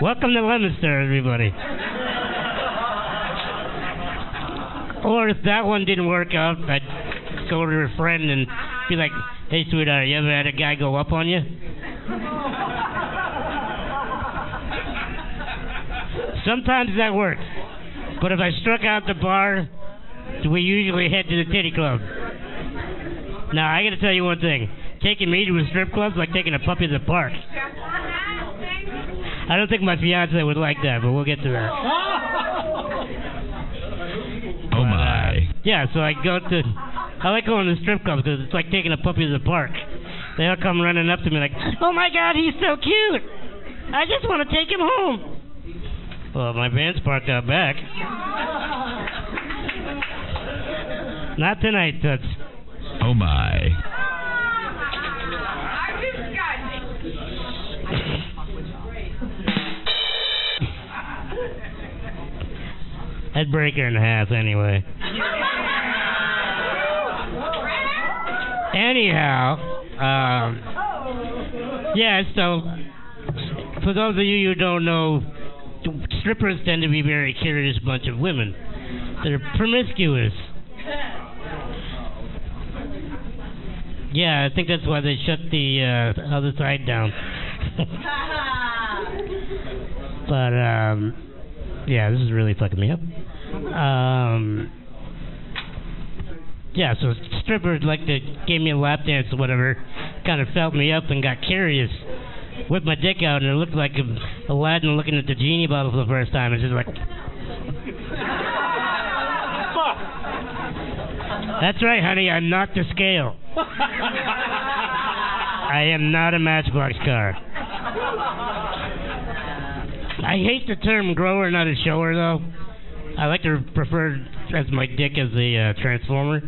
Welcome to Leominster, everybody. Or if that one didn't work out, I'd go to her friend and be like, hey, sweetheart, you ever had a guy go up on you? Sometimes that works. But if I struck out the bar, we usually head to the titty club. Now, I gotta tell you one thing. Taking me to a strip club's like taking a puppy to the park. I don't think my fiance would like that, but we'll get to that. Oh my. Yeah, so I like going to the strip club because it's like taking a puppy to the park. They all come running up to me like, oh my God, he's so cute. I just want to take him home. Well, my van's parked out back. Not tonight, Toots. Oh my. I'd break her in half anyway. Anyhow, yeah, so for those of you who don't know, strippers tend to be a very curious bunch of women. They're promiscuous. Yeah, I think that's why they shut the other side down. But, yeah, this is really fucking me up. Yeah, so strippers gave me a lap dance or whatever, kind of felt me up and got curious. Whipped my dick out and it looked like Aladdin looking at the genie bottle for the first time. It's just like... That's right, honey, I'm not to scale. I am not a Matchbox car. I hate the term grower, not a shower, though. I like to prefer as my dick as a transformer.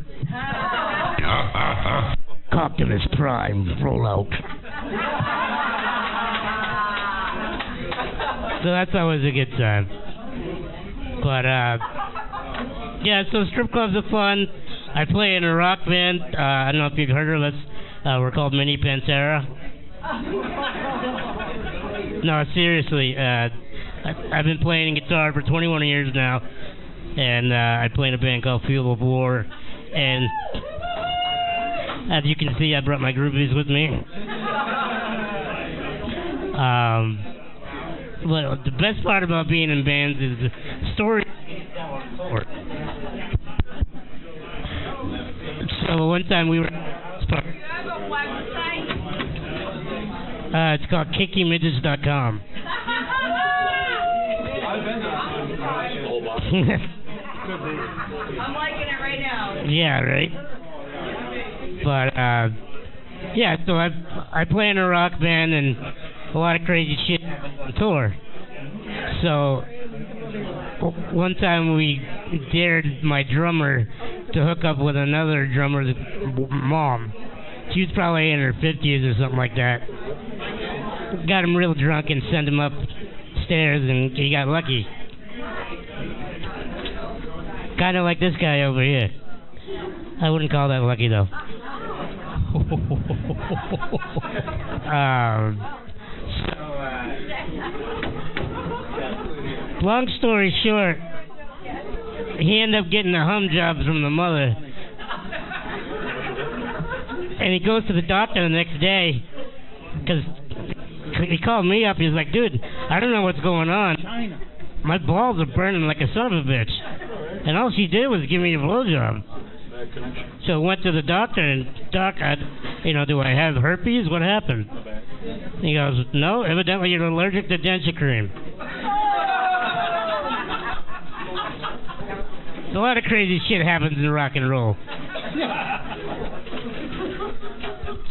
Optimus Prime, roll out. So that's always a good time. But, yeah, so strip clubs are fun. I play in a rock band. I don't know if you've heard of us. We're called Mini Pantera. No, seriously. I've been playing guitar for 21 years now. And I play in a band called Field of War. And as you can see, I brought my groupies with me. But the best part about being in bands is the story. So one time we were. It's called KickyMidgets.com. I'm liking it right now. Yeah, right. But yeah, so I play in a rock band and a lot of crazy shit on tour. So one time we dared my drummer to hook up with another drummer's mom. She was probably in her 50s or something like that. Got him real drunk and sent him upstairs, and he got lucky. Kind of like this guy over here. I wouldn't call that lucky, though. Long story short, he ended up getting a hum job from the mother. And he goes to the doctor the next day, because he called me up. He was like, dude, I don't know what's going on. My balls are burning like a son of a bitch. And all she did was give me a blowjob. So went to the doctor, and Doc, do I have herpes? What happened? He goes, no, evidently you're allergic to denture cream. A lot of crazy shit happens in rock and roll.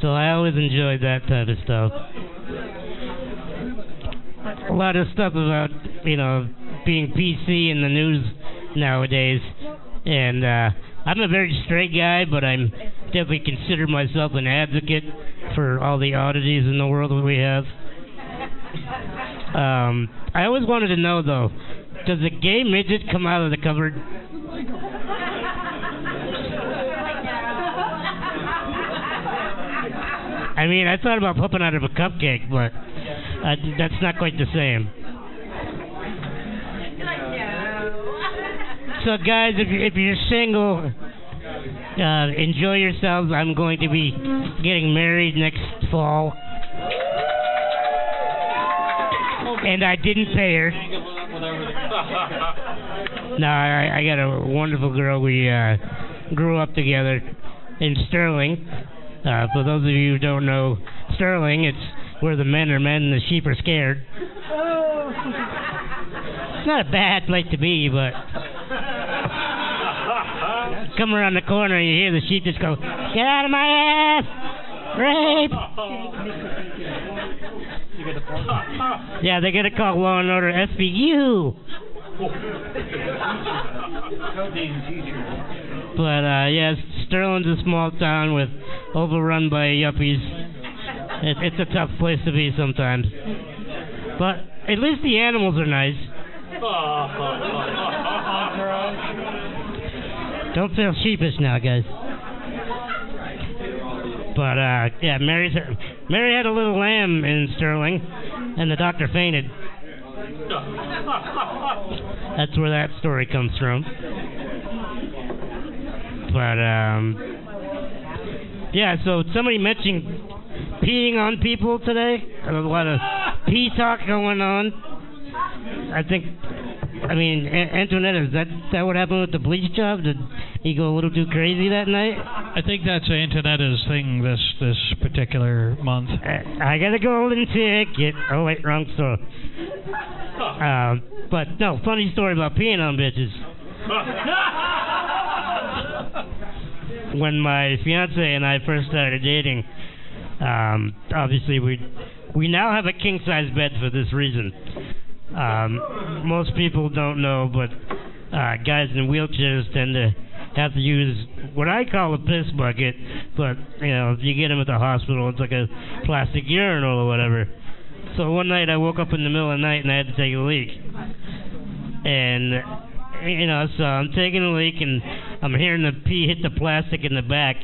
So I always enjoyed that type of stuff. A lot of stuff about, being PC in the news nowadays. And I'm a very straight guy, but I'm definitely consider myself an advocate for all the oddities in the world that we have. I always wanted to know, though, does a gay midget come out of the cupboard? I mean, I thought about popping out of a cupcake, but that's not quite the same. So, guys, if you're single, enjoy yourselves. I'm going to be getting married next fall. And I didn't pay her. No, I got a wonderful girl. We grew up together in Sterling. For those of you who don't know Sterling, it's where the men are men and the sheep are scared. It's not a bad place to be, but come around the corner and you hear the sheep just go, get out of my ass! Rape! Yeah, they're going to call Law and Order SVU. But, yeah, Sterling's a small town overrun by yuppies. It's a tough place to be sometimes. But at least the animals are nice. Don't feel sheepish now, guys. But, yeah, Mary had a little lamb in Sterling, and the doctor fainted. That's where that story comes from. But, yeah, so somebody mentioned peeing on people today. A lot of pee talk going on. Antoinette, is that what happened with the bleach job? Did he go a little too crazy that night? I think that's Antoinetta's thing this particular month. I got a golden ticket. Oh, wait, wrong story. But, no, funny story about peeing on bitches. When my fiance and I first started dating, obviously we now have a king-size bed for this reason. Most people don't know, but guys in wheelchairs tend to have to use what I call a piss bucket, but, if you get them at the hospital, it's like a plastic urinal or whatever. So one night I woke up in the middle of the night and I had to take a leak. And, so I'm taking a leak and I'm hearing the pee hit the plastic in the back.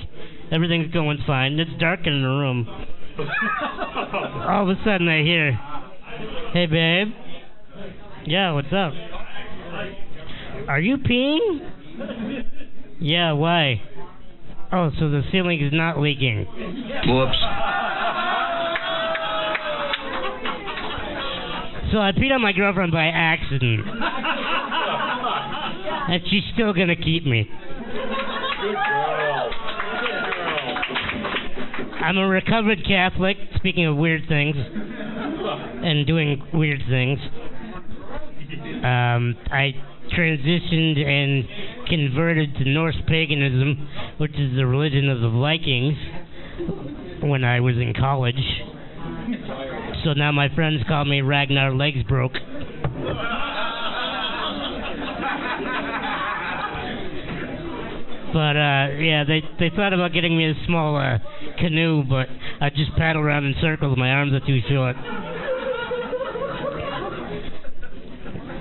Everything's going fine. It's dark in the room. All of a sudden I hear, hey, babe. Yeah, what's up? Are you peeing? Yeah, why? Oh, so the ceiling is not leaking. Whoops. So I peed on my girlfriend by accident. And she's still gonna keep me. Good girl. I'm a recovered Catholic, speaking of weird things, and doing weird things. I transitioned and converted to Norse paganism, which is the religion of the Vikings, when I was in college. So now my friends call me Ragnar Legs Broke. But yeah, they thought about getting me a small canoe, but I just paddle around in circles. My arms are too short.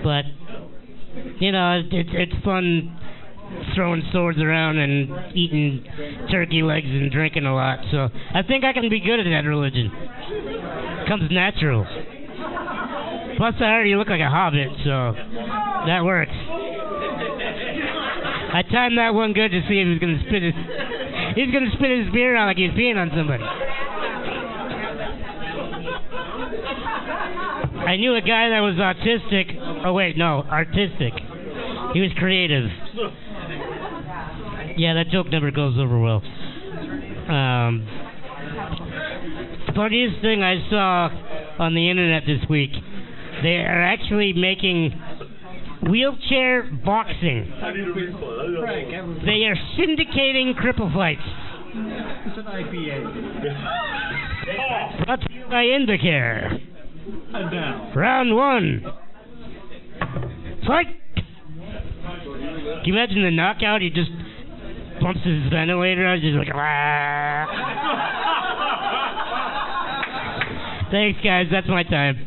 But you know, it's fun throwing swords around and eating turkey legs and drinking a lot. So I think I can be good at that religion. Comes natural. Plus, I heard you look like a hobbit, so that works. I timed that one good to see if he was gonna spit his beer out like he was peeing on somebody. I knew a guy that was autistic. Oh wait, no, artistic. He was creative. Yeah, that joke never goes over well. Funniest thing I saw on the internet this week, they are actually making wheelchair boxing. They are syndicating cripple fights. It's an IPA. Brought to you by Indicare. And down. Round one. Fight! Can you imagine the knockout? He just bumps his ventilator out, just like, ah. Thanks, guys. That's my time.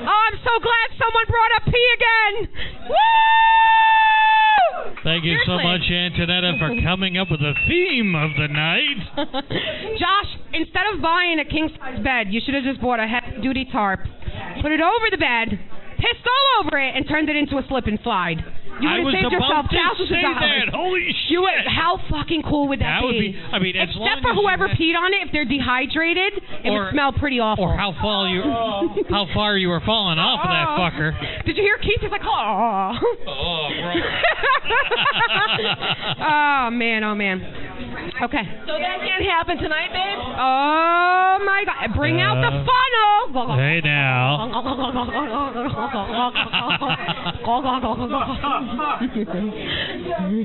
I'm so glad someone brought up pee again. Woo! Thank you so much, Antonetta, for coming up with the theme of the night. Josh, instead of buying a king-size bed, you should have just bought a heavy-duty tarp, put it over the bed, pissed all over it, and turned it into a slip and slide. You would have saved yourself thousands of dollars. Holy shit! How fucking cool would that be? I mean, as long except for as whoever peed on it, if they're dehydrated, it would smell pretty awful. Or how far you were falling off of that fucker. Did you hear Keith? He's like, oh. Oh, bro. Oh man. Okay. So that can't happen tonight, babe? Oh my God! Bring out the funnel. Hey now.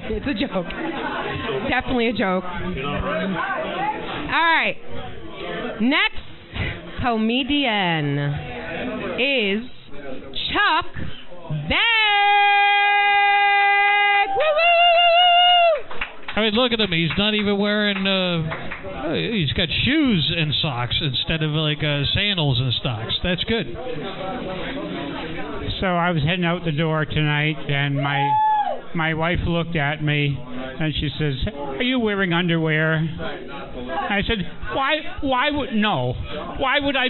It's a joke. Definitely a joke. All right. Next comedian is Chuck Beck. Woo-woo! I mean, look at him. He's not even wearing. He's got shoes and socks instead of like sandals and socks. That's good. So I was heading out the door tonight, and my wife looked at me, and she says, "Are you wearing underwear?" I said, "Why would I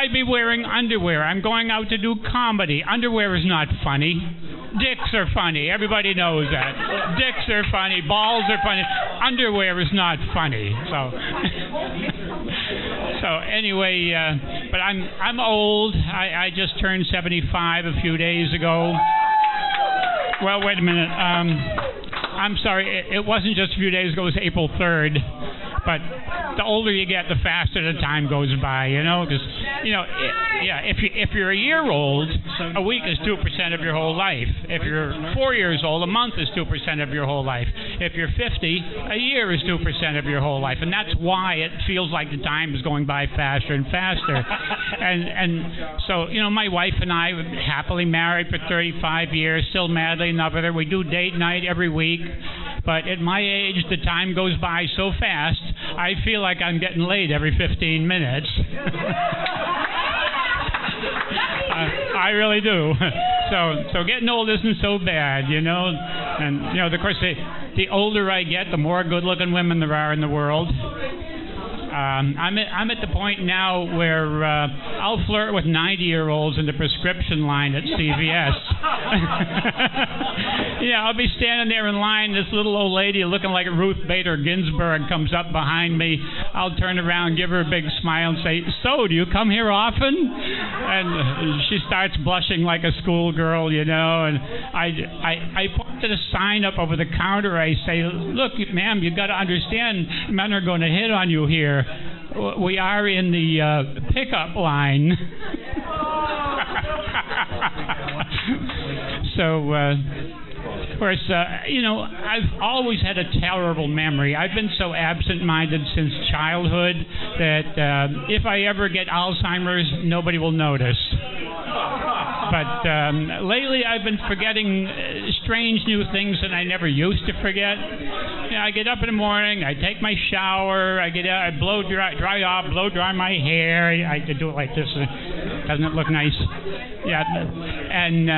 be wearing underwear? I'm going out to do comedy. Underwear is not funny. Dicks are funny. Everybody knows that. Dicks are funny. Balls are funny. Underwear is not funny." So anyway, but I'm old. I just turned 75 a few days ago. Well, wait a minute. I'm sorry. It wasn't just a few days ago. It was April 3rd. But the older you get, the faster the time goes by, you know. Because, you know, if you're a year old, a week is 2% of your whole life. If you're 4 years old, a month is 2% of your whole life. If you're 50, a year is 2% of your whole life. And that's why it feels like the time is going by faster and faster. And so, you know, my wife and I were happily married for 35 years, still madly in love with her. We do date night every week. But at my age, the time goes by so fast, I feel like I'm getting laid every 15 minutes. I really do. So getting old isn't so bad, you know. And, you know, of course, the older I get, the more good-looking women there are in the world. I'm at the point now where I'll flirt with 90-year-olds in the prescription line at CVS. Yeah, I'll be standing there in line. This little old lady looking like Ruth Bader Ginsburg comes up behind me. I'll turn around, give her a big smile, and say, "So, do you come here often?" And she starts blushing like a schoolgirl, you know. And I pointed a sign up over the counter. I say, "Look, ma'am, you got to understand, men are going to hit on you here. We are in the pickup line." So, of course, you know, I've always had a terrible memory. I've been so absent-minded since childhood that if I ever get Alzheimer's, nobody will notice. But lately I've been forgetting strange new things that I never used to forget. You know, I get up in the morning, I take my shower, I get out, I blow dry my hair. I do it like this. Doesn't it look nice? Yeah. And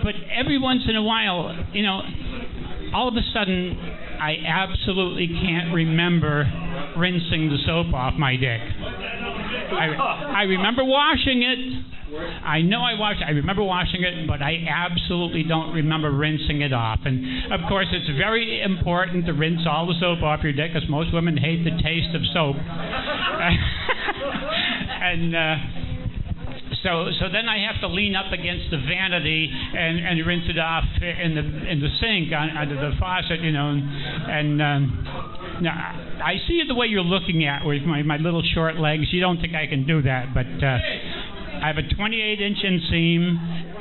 but every once in a while, you know, all of a sudden, I absolutely can't remember rinsing the soap off my dick. I remember washing it. I know I remember washing it, but I absolutely don't remember rinsing it off. And, of course, it's very important to rinse all the soap off your dick, because most women hate the taste of soap. And so then I have to lean up against the vanity and rinse it off in the sink under the faucet, you know. And now I see the way you're looking at with my little short legs. You don't think I can do that, but I have a 28-inch inseam,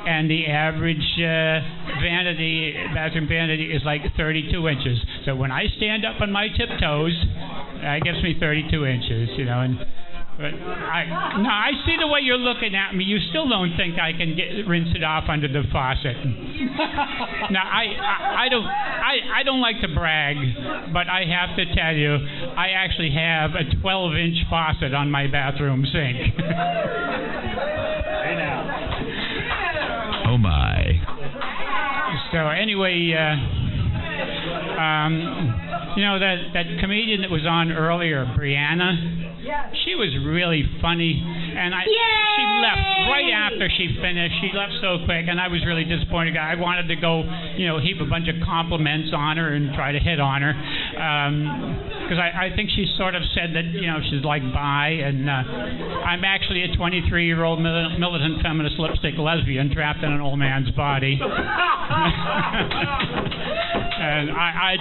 and the average bathroom vanity is like 32 inches. So when I stand up on my tiptoes, that gives me 32 inches, you know. And but I see the way you're looking at me. You still don't think I can rinse it off under the faucet. Now I don't like to brag, but I have to tell you, I actually have a 12-inch faucet on my bathroom sink. Hey now. Oh my. So anyway, you know that comedian that was on earlier, Brianna. She was really funny, and she left right after she finished. She left so quick, and I was really disappointed. I wanted to go, you know, heap a bunch of compliments on her and try to hit on her, because I think she sort of said that, you know, she's like bi, and I'm actually a 23-year-old militant feminist lipstick lesbian trapped in an old man's body. And I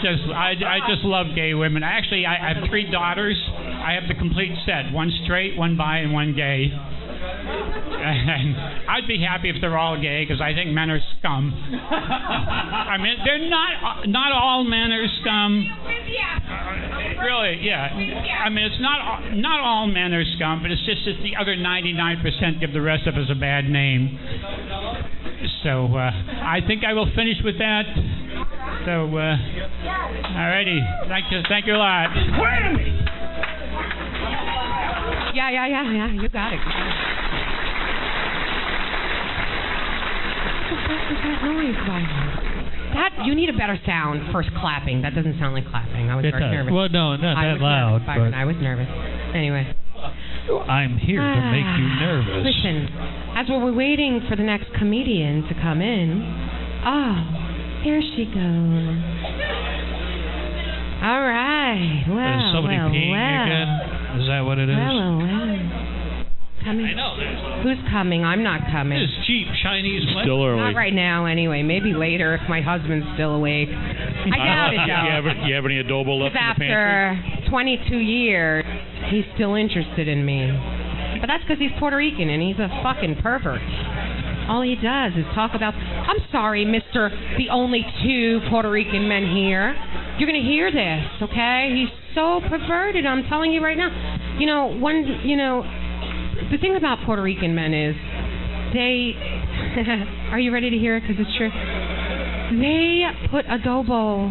just love gay women. Actually, I have 3 daughters. I have the complete set: 1 straight, 1 bi, and 1 gay. And I'd be happy if they're all gay, because I think men are scum. I mean, they're not all men are scum. Really, yeah. I mean, it's not all men are scum, but it's just that the other 99% give the rest of us a bad name. So I think I will finish with that. So, alrighty. Thank you a lot. Yeah. You got it. What the fuck was that noise like? You need a better sound. First clapping. That doesn't sound like clapping. I was very nervous. Well, no, not that loud. But I was nervous. Anyway. I'm here to make you nervous. Listen, as we're waiting for the next comedian to come in, here she goes. All right. Well, is somebody peeing again? Is that what it is? Well. Coming. I know. Who's coming? I'm not coming. This cheap Chinese. Still early. Not right now, anyway. Maybe later if my husband's still awake. I doubt it, though. You have any adobo left in the pantry? After 22 years, he's still interested in me. But that's because he's Puerto Rican and he's a fucking pervert. All he does is talk about... I'm sorry, Mr. The only 2 Puerto Rican men here. You're going to hear this, okay? He's so perverted, I'm telling you right now. You know, the thing about Puerto Rican men is they... Are you ready to hear it? Because it's true. They put adobo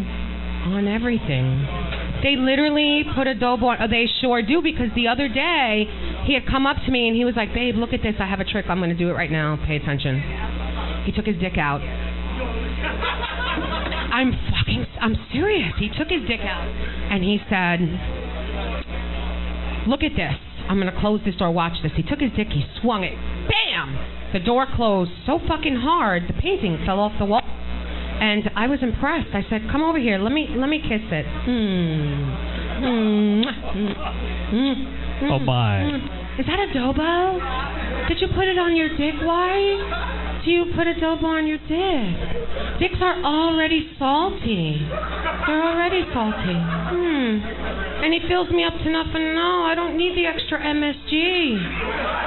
on everything. They literally put adobo on... They sure do, because the other day he had come up to me and he was like, "Babe, look at this. I have a trick. I'm going to do it right now. Pay attention." He took his dick out. I'm serious. He took his dick out and he said, Look at this. I'm going to close this door. Watch this. He took his dick. He swung it. Bam! The door closed so fucking hard, the painting fell off the wall. And I was impressed. I said, come over here. Let me kiss it. Oh, my. Is that adobo? Did you put it on your dick? Why do you put adobo on your dick? Dicks are already salty. They're already salty. And he fills me up to nothing. No, I don't need the extra MSG.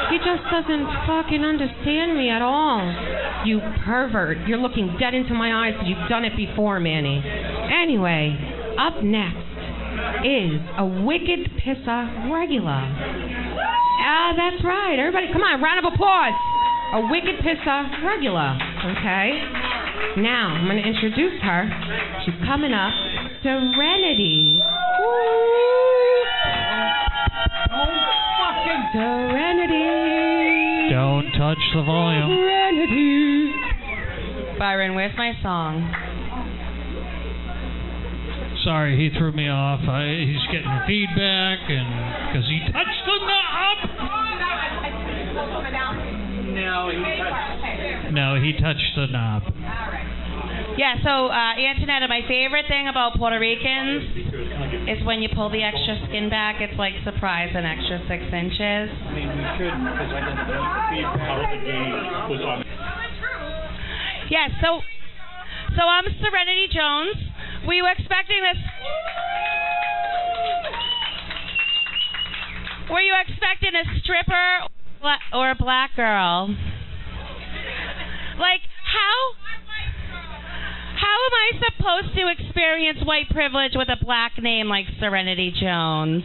He just doesn't fucking understand me at all. You pervert. You're looking dead into my eyes because you've done it before, Manny. Anyway, up next is a wicked Pissa regular. That's right. Everybody, come on, round of applause. A wicked Pissa regular. Okay? Now, I'm going to introduce her. She's coming up. Serenity. Serenity. Don't touch the volume. Serenity. Byron, where's my song? Sorry, he threw me off. He's getting feedback, and because he touched the knob. No, he touched the knob. Yeah, so Antonetta, my favorite thing about Puerto Ricans is when you pull the extra skin back, it's like surprise an extra 6 inches. I mean, we should, because I didn't know the feedback how the game was on. Yeah, so I'm Serenity Jones. Were you expecting this? Were you expecting a stripper or a black girl? Like, how am I supposed to experience white privilege with a black name like Serenity Jones?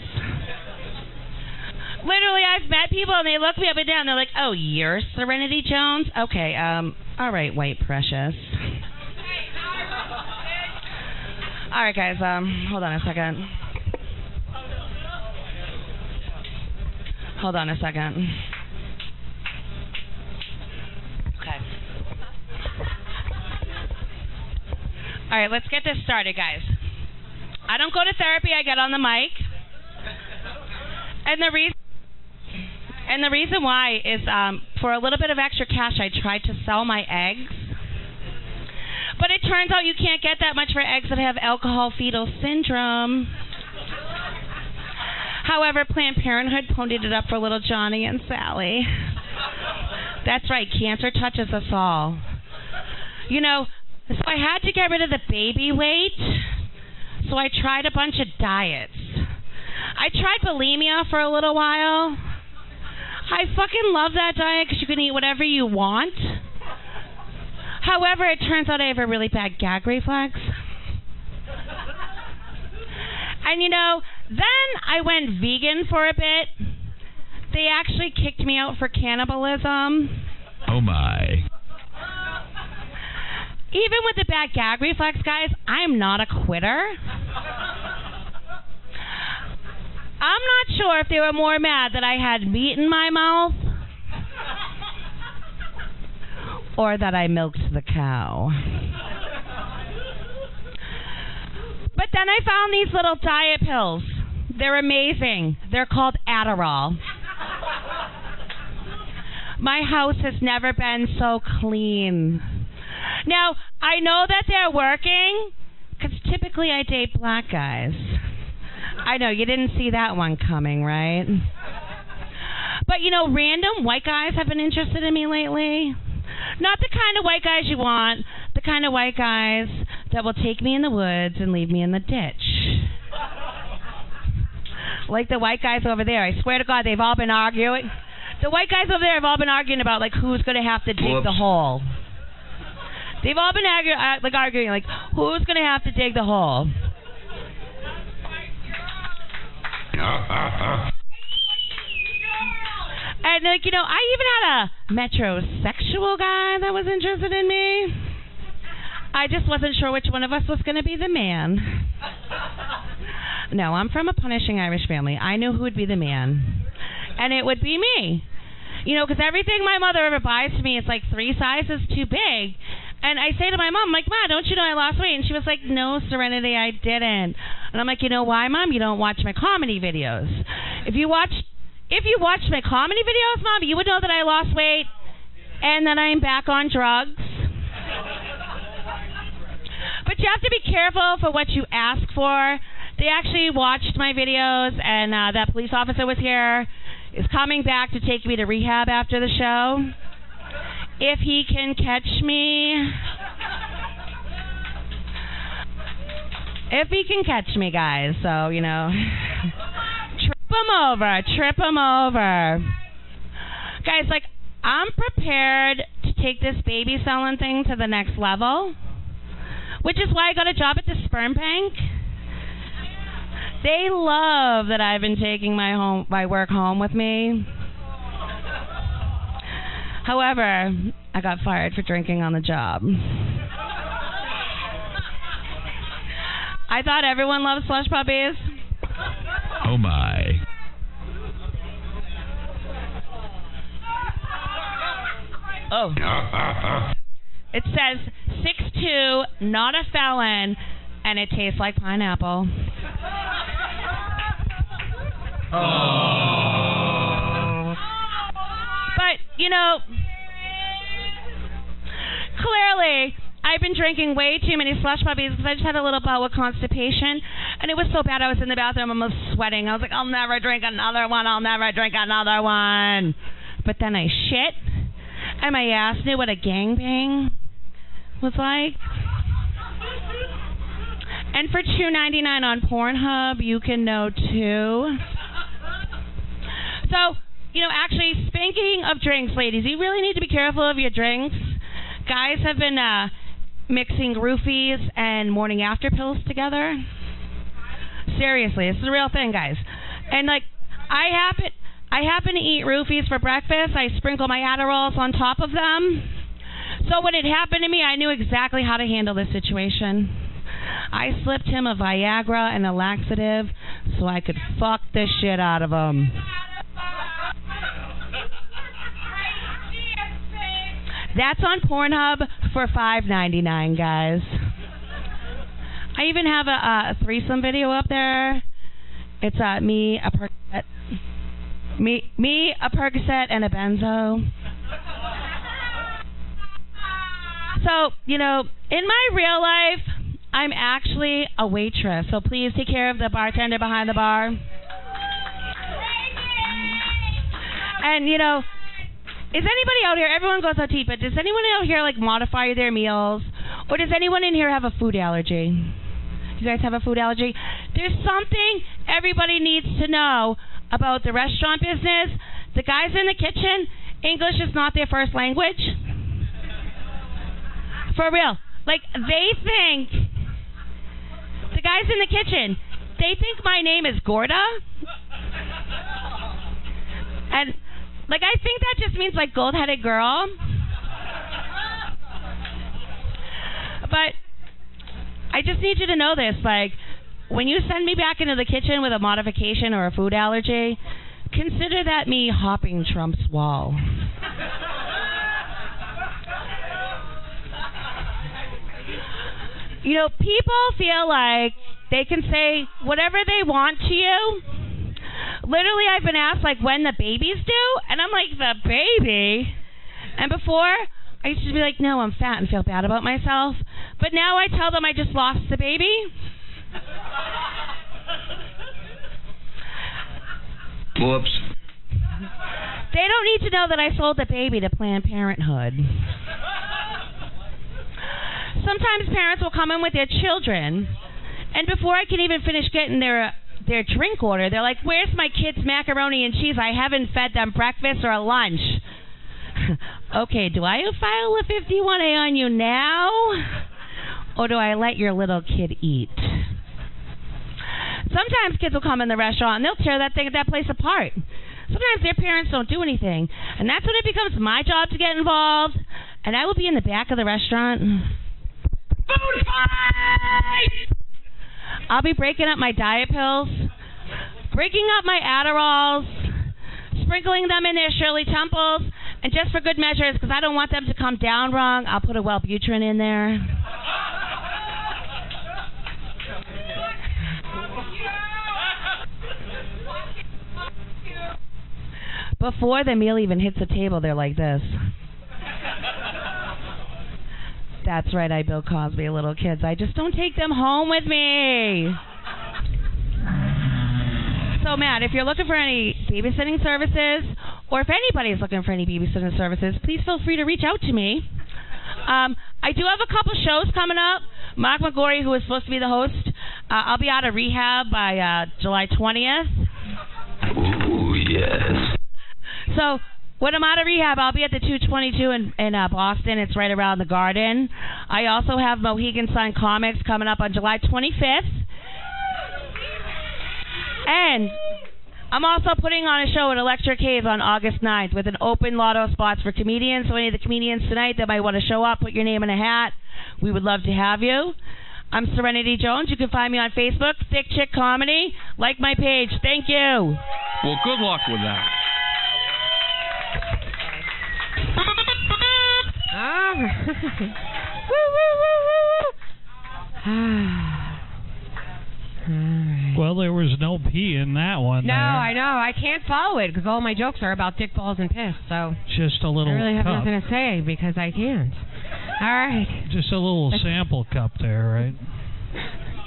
Literally, I've met people and they look me up and down. They're like, "Oh, you're Serenity Jones? Okay, all right, white precious." All right, guys. Hold on a second. Okay. All right, let's get this started, guys. I don't go to therapy. I get on the mic, and the reason why is for a little bit of extra cash, I tried to sell my eggs. But it turns out you can't get that much for eggs that have alcohol fetal syndrome. However, Planned Parenthood ponied it up for little Johnny and Sally. That's right, cancer touches us all. You know, so I had to get rid of the baby weight, so I tried a bunch of diets. I tried bulimia for a little while. I fucking love that diet because you can eat whatever you want. However, it turns out I have a really bad gag reflex. And you know, then I went vegan for a bit. They actually kicked me out for cannibalism. Oh my. Even with the bad gag reflex, guys, I'm not a quitter. I'm not sure if they were more mad that I had meat in my mouth or that I milked the cow. But then I found these little diet pills. They're amazing. They're called Adderall. My house has never been so clean. Now, I know that they're working, because typically I date black guys. I know, you didn't see that one coming, right? But, you know, random white guys have been interested in me lately. Not the kind of white guys you want, the kind of white guys that will take me in the woods and leave me in the ditch. Like the white guys over there. I swear to God, they've all been arguing. The white guys over there have all been arguing about, like, who's going to have to dig the hole. They've all been arguing, like, who's going to have to dig the hole. And, like, you know, I even had a metrosexual guy that was interested in me. I just wasn't sure which one of us was going to be the man. No, I'm from a punishing Irish family. I knew who would be the man. And it would be me. You know, because everything my mother ever buys to me is like 3 sizes too big. And I say to my mom, like, Ma, don't you know I lost weight? And she was like, no, Serenity, I didn't. And I'm like, you know why, Mom? You don't watch my comedy videos. If you watched my comedy videos, Mom, you would know that I lost weight and that I'm back on drugs. But you have to be careful for what you ask for. They actually watched my videos, and that police officer was here, is coming back to take me to rehab after the show. If he can catch me. If he can catch me, guys. So, you know. Trip him over. Guys, like, I'm prepared to take this baby selling thing to the next level, which is why I got a job at the sperm bank. They love that I've been taking my work home with me. However, I got fired for drinking on the job. I thought everyone loved slush puppies. Oh my. Oh. It says 6'2", not a felon, and it tastes like pineapple. Oh. But, you know, clearly, I've been drinking way too many slush puppies because I just had a little bout with constipation, and it was so bad I was in the bathroom almost sweating. I was like, I'll never drink another one. But then I shit, and my ass knew what a gangbang was like. And for $2.99 on Pornhub, you can know too. So, you know, actually, speaking of drinks, ladies, you really need to be careful of your drinks. Guys have been mixing roofies and morning after pills together. Seriously, this is a real thing, guys. And like, I happen to eat roofies for breakfast. I sprinkle my Adderalls on top of them. So when it happened to me, I knew exactly how to handle this situation. I slipped him a Viagra and a laxative so I could fuck the shit out of him. That's on Pornhub for $5.99, guys. I even have a threesome video up there. It's me, a Percocet, and a benzo. So, you know, in my real life, I'm actually a waitress. So please take care of the bartender behind the bar. And, you know, is anybody out here, everyone goes out to eat, but does anyone out here, like, modify their meals? Or does anyone in here have a food allergy? You guys have a food allergy? There's something everybody needs to know about the restaurant business. The guys in the kitchen, English is not their first language. For real. Like, they think, the guys in the kitchen, they think my name is Gorda. And, like, I think that just means, like, gold-headed girl. But I just need you to know this. Like, when you send me back into the kitchen with a modification or a food allergy, consider that me hopping Trump's wall. You know, people feel like they can say whatever they want to you. Literally, I've been asked, like, when the baby's due, and I'm like, the baby? And before, I used to be like, no, I'm fat and feel bad about myself. But now I tell them I just lost the baby. Whoops. They don't need to know that I sold the baby to Planned Parenthood. Sometimes parents will come in with their children, and before I can even finish getting their drink order, they're like, where's my kids' macaroni and cheese? I haven't fed them breakfast or lunch. Okay, do I file a 51A on you now? Or do I let your little kid eat? Sometimes kids will come in the restaurant and they'll tear that place apart. Sometimes their parents don't do anything. And that's when it becomes my job to get involved. And I will be in the back of the restaurant. Food fight! I'll be breaking up my diet pills, breaking up my Adderalls, sprinkling them in their Shirley Temples, and just for good measures, because I don't want them to come down wrong, I'll put a Wellbutrin in there. Before the meal even hits the table, they're like this. That's right, I Bill Cosby little kids. I just don't take them home with me. So, Matt, if you're looking for any babysitting services, or if anybody's looking for any babysitting services, please feel free to reach out to me. I do have a couple shows coming up. Mark McGorry, who is supposed to be the host, I'll be out of rehab by July 20th. Ooh, yes. So when I'm out of rehab, I'll be at the 222 in Boston. It's right around the Garden. I also have Mohegan Sun Comics coming up on July 25th. And I'm also putting on a show at Electric Cave on August 9th with an open lotto spots for comedians. So any of the comedians tonight that might want to show up, put your name in a hat. We would love to have you. I'm Serenity Jones. You can find me on Facebook, Thick Chick Comedy. Like my page. Thank you. Well, good luck with that. Well, there was no pee in that one. No, there. I know. I can't follow it because all my jokes are about dick, balls, and piss. So just a little I really have cup. nothing to say because I can't. All right. Just a little sample cup there, right?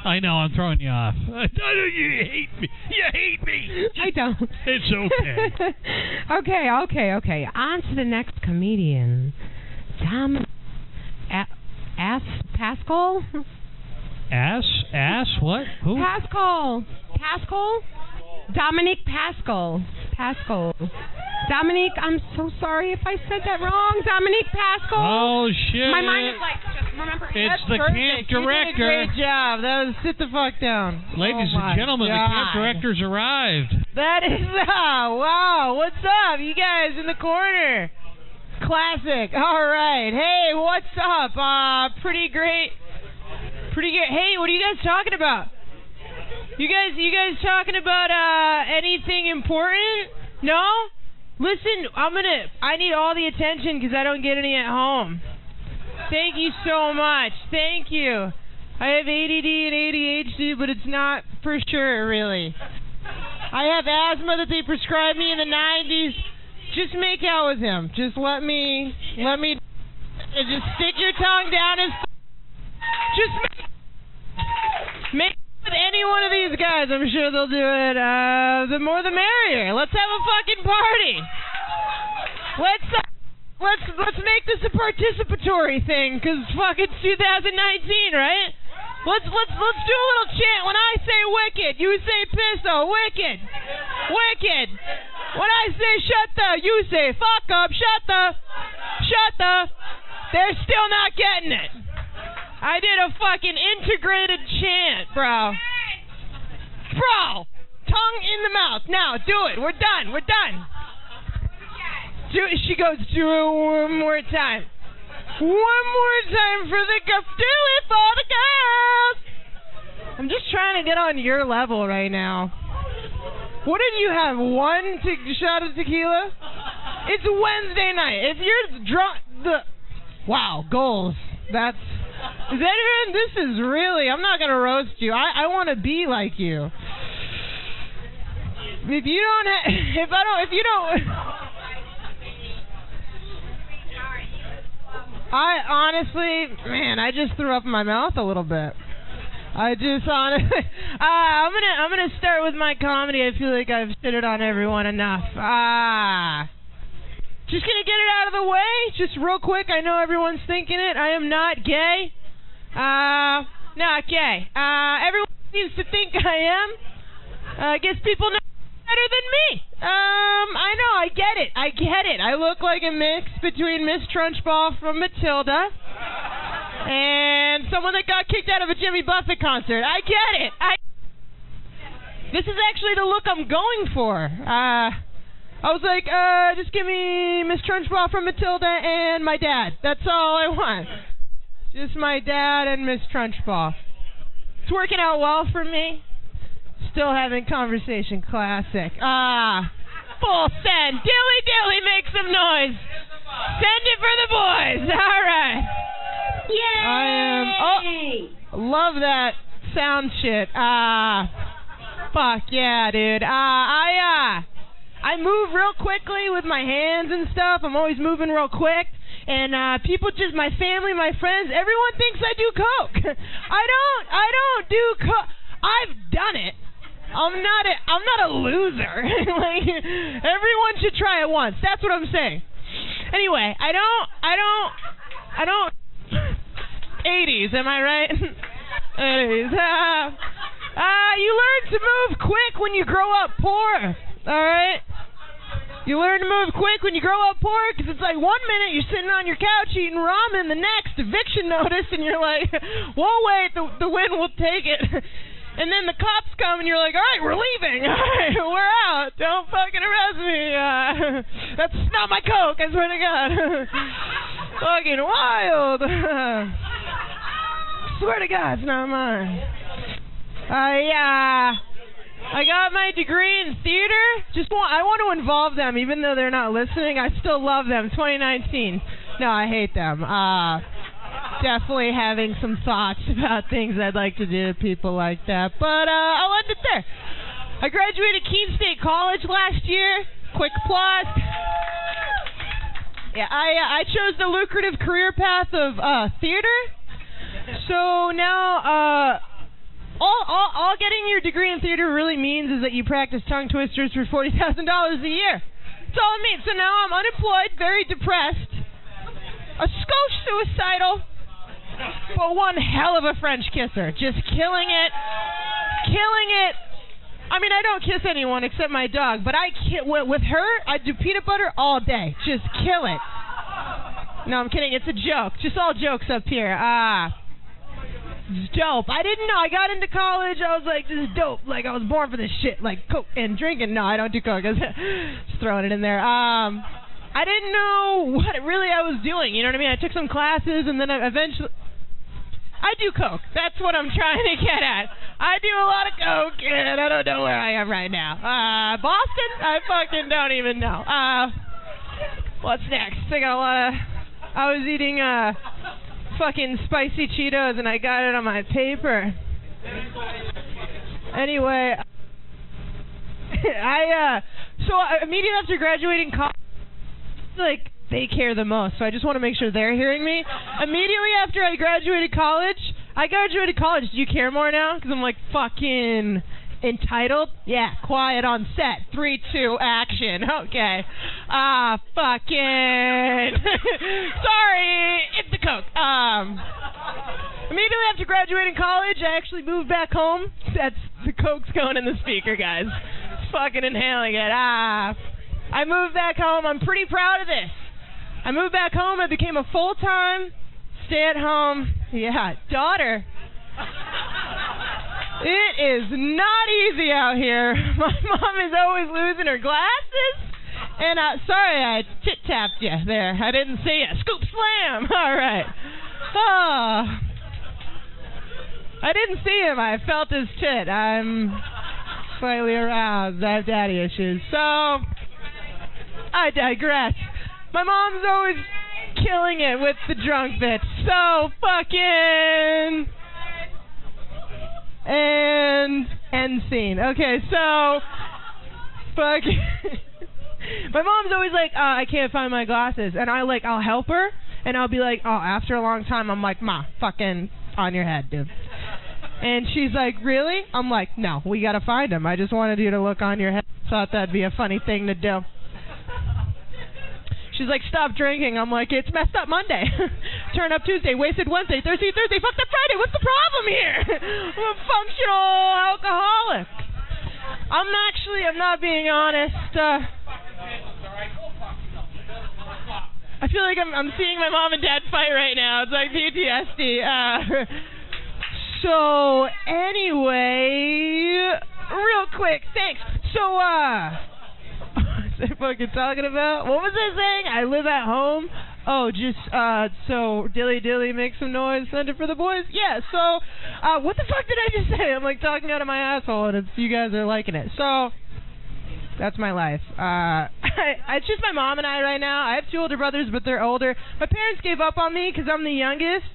I know, I'm throwing you off. You hate me. You hate me. I don't. It's okay. Okay. On to the next comedian. Tom Pascal? Ass? What? Who? Pascal? Dominique Pascal. Dominique, I'm so sorry if I said that wrong. Dominique Pascal. Oh, shit. My mind is like, just remember. It's the camp director. You did a great job. That was sit the fuck down. Ladies and gentlemen, the camp director's arrived. That is, wow. What's up? You guys in the corner. Classic. All right. Hey, what's up? Pretty great. Hey, what are you guys talking about? You guys talking about anything important? No? Listen, I need all the attention because I don't get any at home. Thank you so much. Thank you. I have ADD and ADHD, but it's not for sure, really. I have asthma that they prescribed me in the 90s. Just make out with him. Just let me, just stick your tongue down his, just make with any one of these guys. I'm sure they'll do it. The more the merrier. Let's have a fucking party. Let's make this a participatory thing, cause fuck, it's 2019, right? Let's do a little chant. When I say wicked, you say Pissa. Wicked. When I say shut the, you say fuck up. Shut the. They're still not getting it. I did a fucking integrated chant, bro. Tongue in the mouth. Now, do it. We're done. She goes, do it one more time. One more time for the girls. Do it for the girls. I'm just trying to get on your level right now. What did you have? One shot of tequila? It's Wednesday night. If you're drunk, wow, goals. This is really, I'm not going to roast you. I want to be like you. If you don't, I honestly, man, I just threw up in my mouth a little bit. I'm gonna start with my comedy. I feel like I've shitted on everyone enough. Just gonna get it out of the way, just real quick. I know everyone's thinking it. I am not gay. Not gay. Everyone seems to think I am. I guess people know better than me. I know. I get it. I look like a mix between Miss Trunchbull from Matilda and someone that got kicked out of a Jimmy Buffett concert. I get it. This is actually the look I'm going for. I was like, just give me Miss Trunchbull from Matilda and my dad. That's all I want. Just my dad and Miss Trunchbull. It's working out well for me. Still having conversation. Classic. Full send. Dilly, make some noise. Send it for the boys. All right. Yay! Love that sound shit. Fuck yeah, dude. I I move real quickly with my hands and stuff. I'm always moving real quick. And people just, my family, my friends, everyone thinks I do coke. I don't do coke. I've done it. I'm not a loser. Like, everyone should try it once. That's what I'm saying. Anyway, I don't 80s, am I right? 80s. You learn to move quick when you grow up poor. Alright? You learn to move quick when you grow up poor, because it's like 1 minute you're sitting on your couch eating ramen, the next eviction notice, and you're like, whoa, wait, the wind will take it. And then the cops come and you're like, alright, we're leaving. Alright, we're out. Don't fucking arrest me. That's not my coke, I swear to God. Fucking wild. Swear to God, it's not mine. I got my degree in theater. I want to involve them, even though they're not listening. I still love them. 2019. No, I hate them. Definitely having some thoughts about things I'd like to do to people like that. But I'll end it there. I graduated Keene State College last year. Quick applause. Yeah, I chose the lucrative career path of theater. So now, all getting your degree in theater really means is that you practice tongue twisters for $40,000 a year. That's all it means. So now I'm unemployed, very depressed, a skosh suicidal, but one hell of a French kisser. Just killing it. I mean, I don't kiss anyone except my dog, but with her, I do peanut butter all day. Just kill it. No, I'm kidding. It's a joke. Just all jokes up here. It's dope. I didn't know. I got into college. I was like, this is dope. Like, I was born for this shit. Like, coke and drinking. No, I don't do coke. Just throwing it in there. I didn't know what really I was doing. You know what I mean? I took some classes, and then eventually... I do coke. That's what I'm trying to get at. I do a lot of coke, and I don't know where I am right now. Boston? I fucking don't even know. What's next? I got a lot of... I was eating, fucking spicy Cheetos, and I got it on my paper. Anyway, so immediately after graduating college, like, they care the most, so I just want to make sure they're hearing me. Immediately after I graduated college, do you care more now? Because I'm like fucking entitled? Yeah, quiet on set. 3, 2, action. Okay. Fucking... Sorry, it's the coke. Immediately after graduating college, I actually moved back home. That's the coke's going in the speaker, guys. Fucking inhaling it. I moved back home. I'm pretty proud of this. I moved back home. I became a full-time, stay-at-home, daughter. It is not easy out here. My mom is always losing her glasses. And, sorry, I tit-tapped you there. I didn't see you. Scoop slam. All right. I didn't see him. I felt his tit. I'm slightly aroused. I have daddy issues. So, I digress. My mom's always killing it with the drunk bits. So fucking... And end scene. Okay, so... Fucking... My mom's always like, I can't find my glasses. And I'll help her. And I'll be like, after a long time, I'm like, Ma, fucking on your head, dude. And she's like, really? I'm like, no, we gotta find them. I just wanted you to look on your head. Thought that'd be a funny thing to do. She's like, stop drinking. I'm like, it's messed up Monday. Turn up Tuesday. Wasted Wednesday. Thursday. Fucked up Friday. What's the problem here? I'm a functional alcoholic. I'm not being honest. I feel like I'm seeing my mom and dad fight right now. It's like PTSD. So, anyway, real quick, thanks. So, what was I fucking talking about? What was I saying? I live at home. Oh, just, so, dilly, make some noise, send it for the boys? Yeah, so, what the fuck did I just say? I'm, like, talking out of my asshole, and you guys are liking it. So, that's my life. It's just my mom and I right now. I have 2 older brothers, but they're older. My parents gave up on me because I'm the youngest.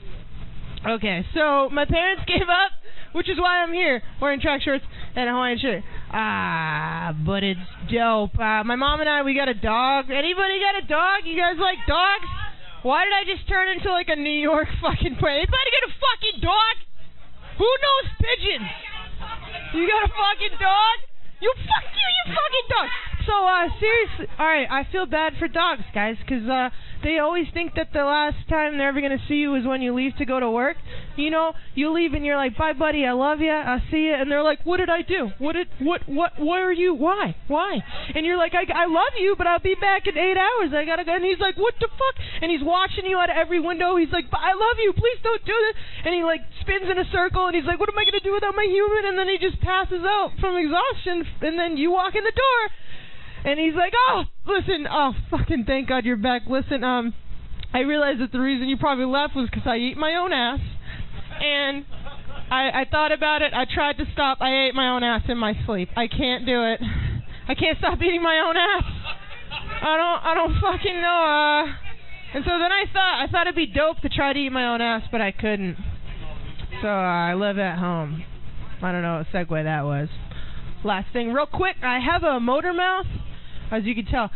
Okay, so, my parents gave up, which is why I'm here, wearing track shorts and a Hawaiian shirt. But it's dope. My mom and I, we got a dog. Anybody got a dog? You guys like dogs? Why did I just turn into like a New York fucking place? Anybody got a fucking dog? Who knows pigeons? You got a fucking dog? You fucking dog. So, seriously, alright, I feel bad for dogs, guys, because they always think that the last time they're ever going to see you is when you leave to go to work. You know, you leave and you're like, bye, buddy, I love you, I'll see you, and they're like, what did I do? Where are you? Why? And you're like, I love you, but I'll be back in 8 hours, I gotta go. And he's like, what the fuck? And he's watching you out of every window, he's like, I love you, please don't do this. And he, like, spins in a circle, and he's like, what am I going to do without my human? And then he just passes out from exhaustion, and then you walk in the door. And he's like, oh, listen, oh, fucking thank God you're back. Listen, I realized that the reason you probably left was because I eat my own ass. And I thought about it. I tried to stop. I ate my own ass in my sleep. I can't do it. I can't stop eating my own ass. I don't fucking know. And so then I thought it'd be dope to try to eat my own ass, but I couldn't. So I live at home. I don't know what segue that was. Last thing, real quick, I have a motor mouth. As you can tell,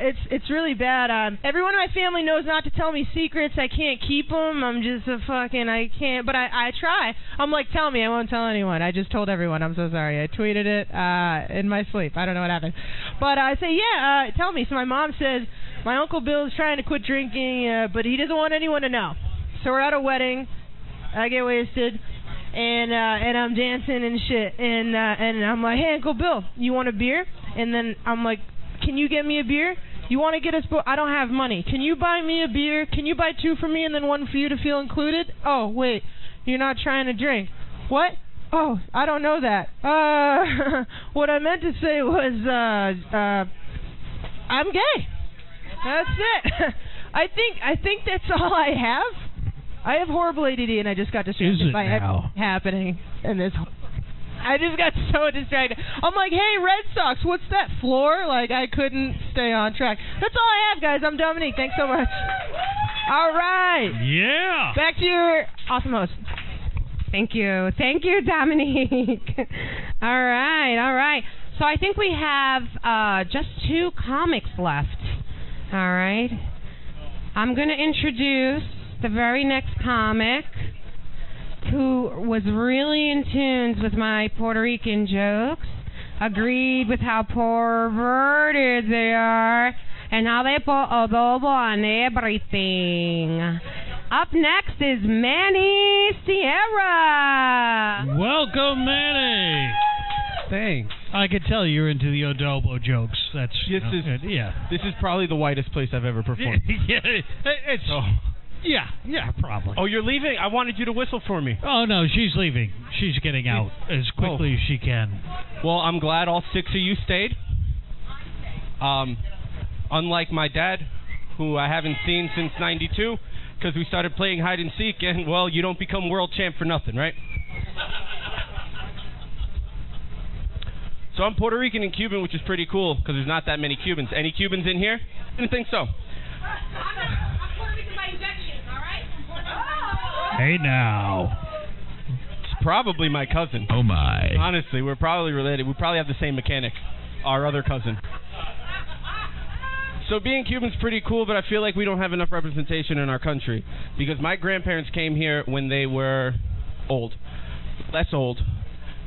it's really bad. Everyone in my family knows not to tell me secrets. I can't keep them. I'm just I can't. But I try. I'm like, tell me. I won't tell anyone. I just told everyone. I'm so sorry. I tweeted it in my sleep. I don't know what happened. But I say, yeah, tell me. So my mom says, my Uncle Bill's trying to quit drinking, but he doesn't want anyone to know. So we're at a wedding. I get wasted. And I'm dancing and shit. And I'm like, hey, Uncle Bill, you want a beer? And then I'm like, can you get me a beer? You want to get us both? I don't have money. Can you buy me a beer? Can you buy two for me and then one for you to feel included? Oh, wait, you're not trying to drink. What? Oh, I don't know that. What I meant to say was, I'm gay. That's it. I think that's all I have. I have horrible ADD and I just got distracted by everything happening in this. I just got so distracted. I'm like, hey, Red Sox, what's that floor? Like, I couldn't stay on track. That's all I have, guys. I'm Dominique. Thanks so much. All right. Yeah. Back to your awesome host. Thank you, Dominique. All right. So I think we have just 2 comics left. All right. I'm going to introduce the very next comic, who was really in tune with my Puerto Rican jokes, agreed with how perverted they are, and how they put adobo on everything. Up next is Manny Sierra. Welcome, Manny. Thanks. I could tell you're into the adobo jokes. That's This is probably the whitest place I've ever performed. Yeah, it's. Oh. Yeah, probably. Oh, you're leaving? I wanted you to whistle for me. Oh, no, she's leaving. She's getting out as quickly as she can. Well, I'm glad all 6 of you stayed. Unlike my dad, who I haven't seen since '92, because we started playing hide and seek, and, well, you don't become world champ for nothing, right? So I'm Puerto Rican and Cuban, which is pretty cool, because there's not that many Cubans. Any Cubans in here? Didn't think so. Hey, now. It's probably my cousin. Oh, my. Honestly, we're probably related. We probably have the same mechanic. Our other cousin. So being Cuban's pretty cool, but I feel like we don't have enough representation in our country. Because my grandparents came here when they were old. Less old.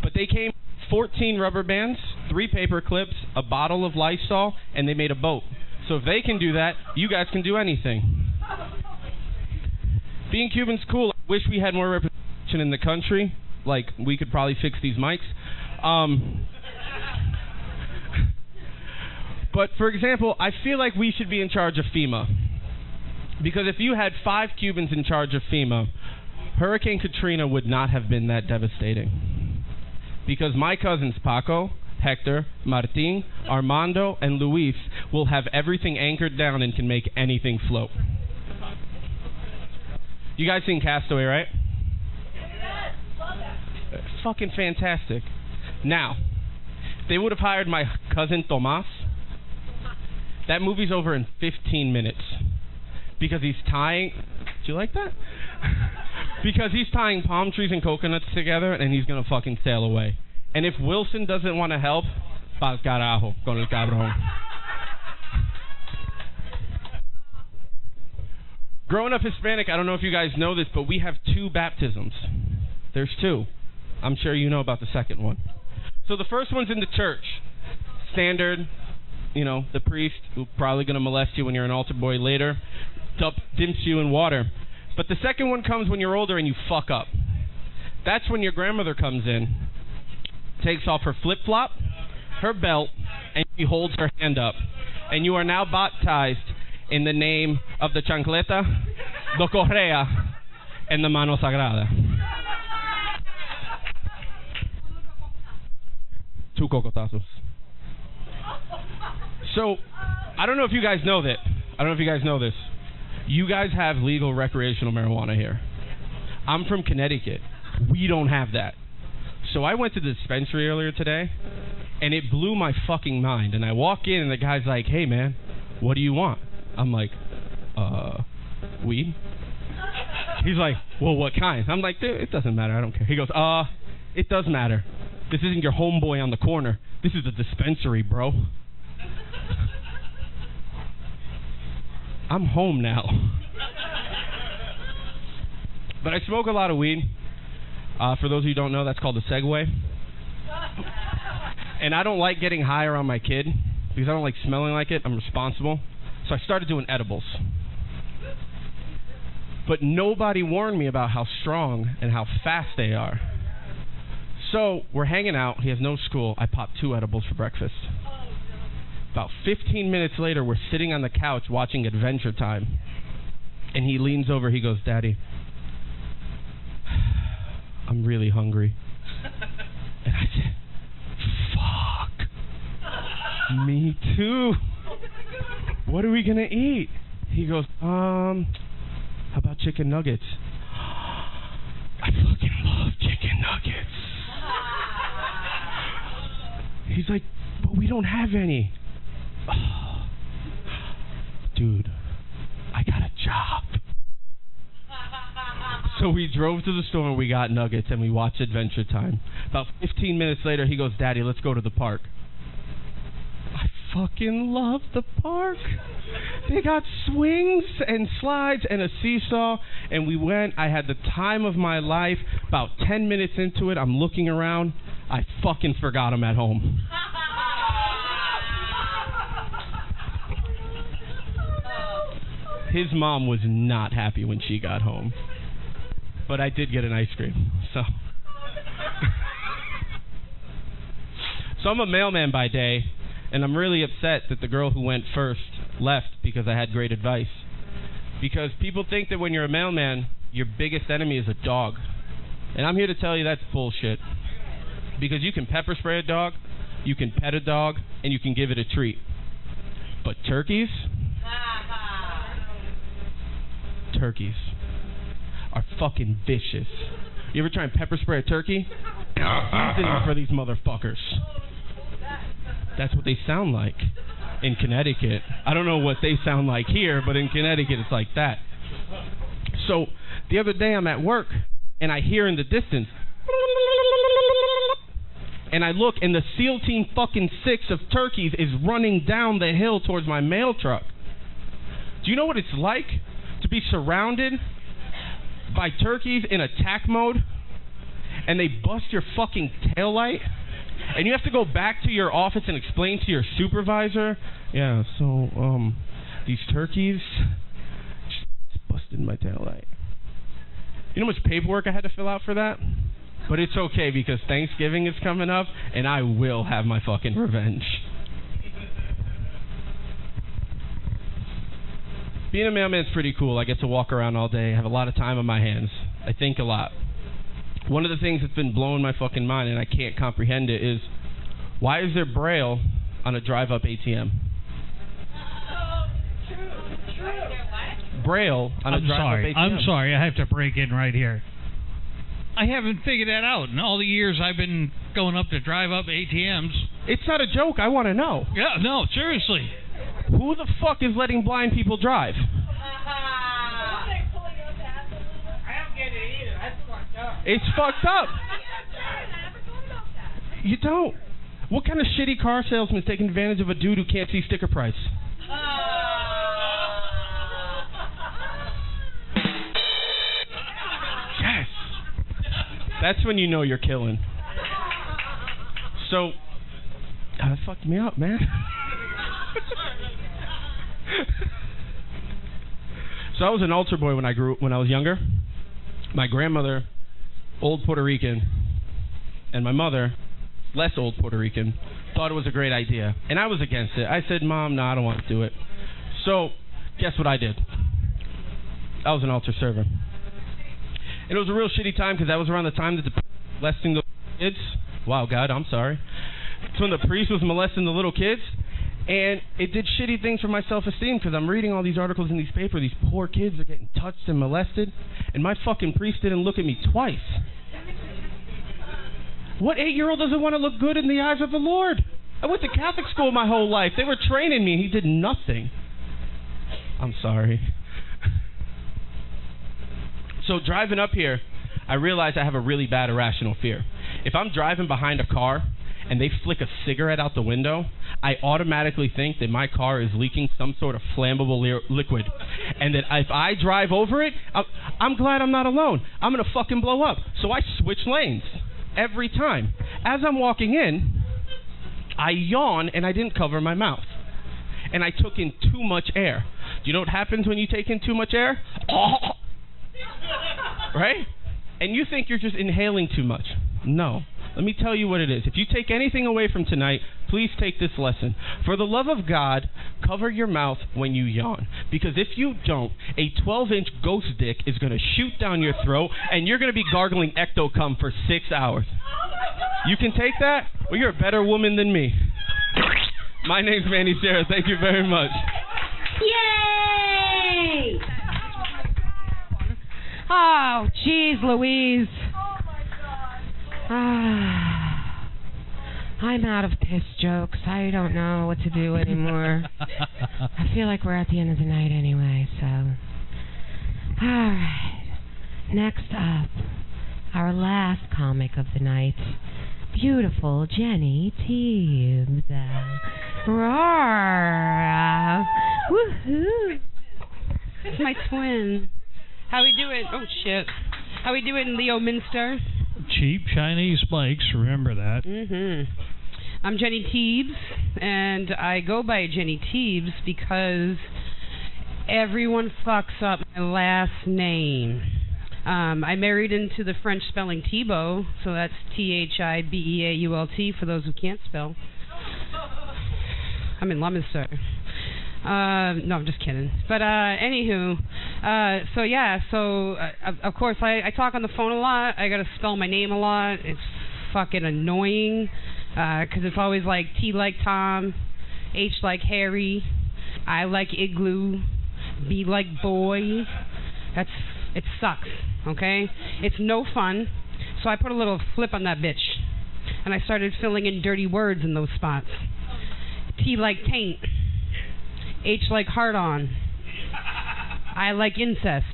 But they came 14 rubber bands, 3 paper clips, a bottle of Lysol, and they made a boat. So if they can do that, you guys can do anything. Being Cuban's cool. I wish we had more representation in the country. Like, we could probably fix these mics. But, for example, I feel like we should be in charge of FEMA. Because if you had 5 Cubans in charge of FEMA, Hurricane Katrina would not have been that devastating. Because my cousins, Paco, Hector, Martin, Armando, and Luis will have everything anchored down and can make anything float. You guys seen Castaway, right? Fucking fantastic. Now, if they would have hired my cousin Tomas, that movie's over in 15 minutes. Because he's tying... Do you like that? Because he's tying palm trees and coconuts together and he's going to fucking sail away. And if Wilson doesn't want to help, pa'l carajo con el cabrón. Growing up Hispanic, I don't know if you guys know this, but we have 2 baptisms. There's 2. I'm sure you know about the second one. So the first one's in the church. Standard, you know, the priest who's probably going to molest you when you're an altar boy later, dimps you in water. But the second one comes when you're older and you fuck up. That's when your grandmother comes in, takes off her flip-flop, her belt, and she holds her hand up. And you are now baptized in the name of the chancleta, the correa, and the mano sagrada. 2 cocotazos. So, I don't know if you guys know that. I don't know if you guys know this. You guys have legal recreational marijuana here. I'm from Connecticut. We don't have that. So I went to the dispensary earlier today, and it blew my fucking mind. And I walk in, and the guy's like, "Hey, man, what do you want?" I'm like, weed? He's like, "Well, what kind?" I'm like, "Dude, it doesn't matter. I don't care." He goes, it does matter. This isn't your homeboy on the corner. This is a dispensary, bro. I'm home now. But I smoke a lot of weed. For those of you who don't know, that's called a Segway. And I don't like getting high around my kid because I don't like smelling like it. I'm responsible. So I started doing edibles. But nobody warned me about how strong and how fast they are. So we're hanging out. He has no school. I popped 2 edibles for breakfast. About 15 minutes later, we're sitting on the couch watching Adventure Time. And he leans over. He goes, "Daddy, I'm really hungry." And I said, "Fuck. Me too. What are we going to eat?" He goes, how about chicken nuggets? I fucking love chicken nuggets. He's like, "But we don't have any." Dude, I got a job. So we drove to the store and we got nuggets and we watched Adventure Time. About 15 minutes later, he goes, "Daddy, let's go to the park." I fucking love the park. They got swings and slides and a seesaw, and we went. I had the time of my life. About 10 minutes into it, I'm looking around. I fucking forgot him at home. His mom was not happy when she got home. But I did get an ice cream, so. So I'm a mailman by day, and I'm really upset that the girl who went first left because I had great advice. Because people think that when you're a mailman, your biggest enemy is a dog. And I'm here to tell you that's bullshit. Because you can pepper spray a dog, you can pet a dog, and you can give it a treat. But turkeys are fucking vicious. You ever try and pepper spray a turkey? Seasoning for these motherfuckers. That's what they sound like in Connecticut. I don't know what they sound like here, but in Connecticut it's like that. So the other day I'm at work and I hear in the distance, and I look and the SEAL Team fucking 6 of turkeys is running down the hill towards my mail truck. Do you know what it's like to be surrounded by turkeys in attack mode and they bust your fucking taillight and you have to go back to your office and explain to your supervisor, "Yeah, so these turkeys just busted my taillight." You know how much paperwork I had to fill out for that? But it's okay because Thanksgiving is coming up and I will have my fucking revenge. Being a mailman is pretty cool. I get to walk around all day. I have a lot of time on my hands. I think a lot. One of the things that's been blowing my fucking mind, and I can't comprehend it, is why is there Braille on a drive-up ATM? Braille on a drive-up ATM. I'm sorry. I have to break in right here. I haven't figured that out in all the years I've been going up to drive-up ATMs. It's not a joke. I want to know. Yeah, no, seriously. Who the fuck is letting blind people drive? It's fucked up. You don't. What kind of shitty car salesman's taking advantage of a dude who can't see sticker price? Yes. That's when you know you're killing. So, that fucked me up, man. So I was an altar boy when I was younger. My grandmother, old Puerto Rican, and my mother, less old Puerto Rican, thought it was a great idea. And I was against it. I said, Mom, no, I don't want to do it. So, guess what I did? I was an altar server. And it was a real shitty time because that was around the time that the molesting the kids. Wow, God, I'm sorry. It's when the priest was molesting the little kids. And it did shitty things for my self-esteem because I'm reading all these articles in these papers. These poor kids are getting touched and molested. And my fucking priest didn't look at me twice. What 8-year-old doesn't want to look good in the eyes of the Lord? I went to Catholic school my whole life. They were training me. He did nothing. I'm sorry. So driving up here, I realized I have a really bad irrational fear. If I'm driving behind a car and they flick a cigarette out the window, I automatically think that my car is leaking some sort of flammable liquid. And that if I drive over it, I'm glad I'm not alone. I'm going to fucking blow up. So I switch lanes every time. As I'm walking in, I yawn and I didn't cover my mouth. And I took in too much air. Do you know what happens when you take in too much air? Right? And you think you're just inhaling too much. No. Let me tell you what it is. If you take anything away from tonight, please take this lesson. For the love of God, cover your mouth when you yawn. Because if you don't, a 12-inch ghost dick is going to shoot down your throat, and you're going to be gargling ecto-cum for 6 hours. You can take that? Well, you're a better woman than me. My name's Manny Sarah. Thank you very much. Yay! Oh, jeez, Louise. I'm out of piss jokes. I don't know what to do anymore. I feel like we're at the end of the night anyway, so. Alright. Next up, our last comic of the night. Beautiful Jenny Teebs. Roar! Woohoo! It's my twin. How we doing? Oh, shit. How we doing, Leo Minster? Cheap Chinese Blakes, remember that. I'm Jenny Teebs, and I go by Jenny Teebs because everyone fucks up my last name. I married into the French spelling Thibault, so that's Thibeault for those who can't spell. I'm in Leominster. No, I'm just kidding. But anywho, of course I talk on the phone a lot. I gotta spell my name a lot. It's fucking annoying because it's always like T like Tom, H like Harry, I like Igloo, B like boy. It sucks. Okay, it's no fun. So I put a little flip on that bitch, and I started filling in dirty words in those spots. T like taint. H like hard on. I like incest.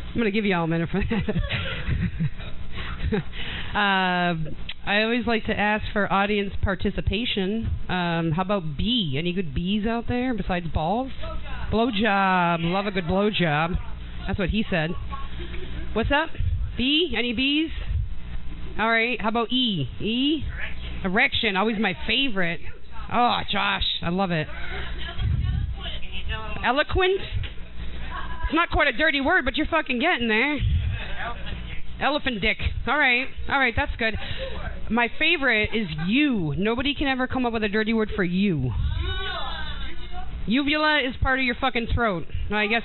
I'm going to give you all a minute for that. I always like to ask for audience participation. How about B? Any good B's out there besides balls? Blowjob. Love a good blowjob. That's what he said. What's up? B? Any B's? All right. How about E? E? Erection. Always my favorite. Oh, Josh. I love it. Eloquent? It's not quite a dirty word, but you're fucking getting there. Elephant dick. All right. That's good. My favorite is you. Nobody can ever come up with a dirty word for you. Uvula is part of your fucking throat. I guess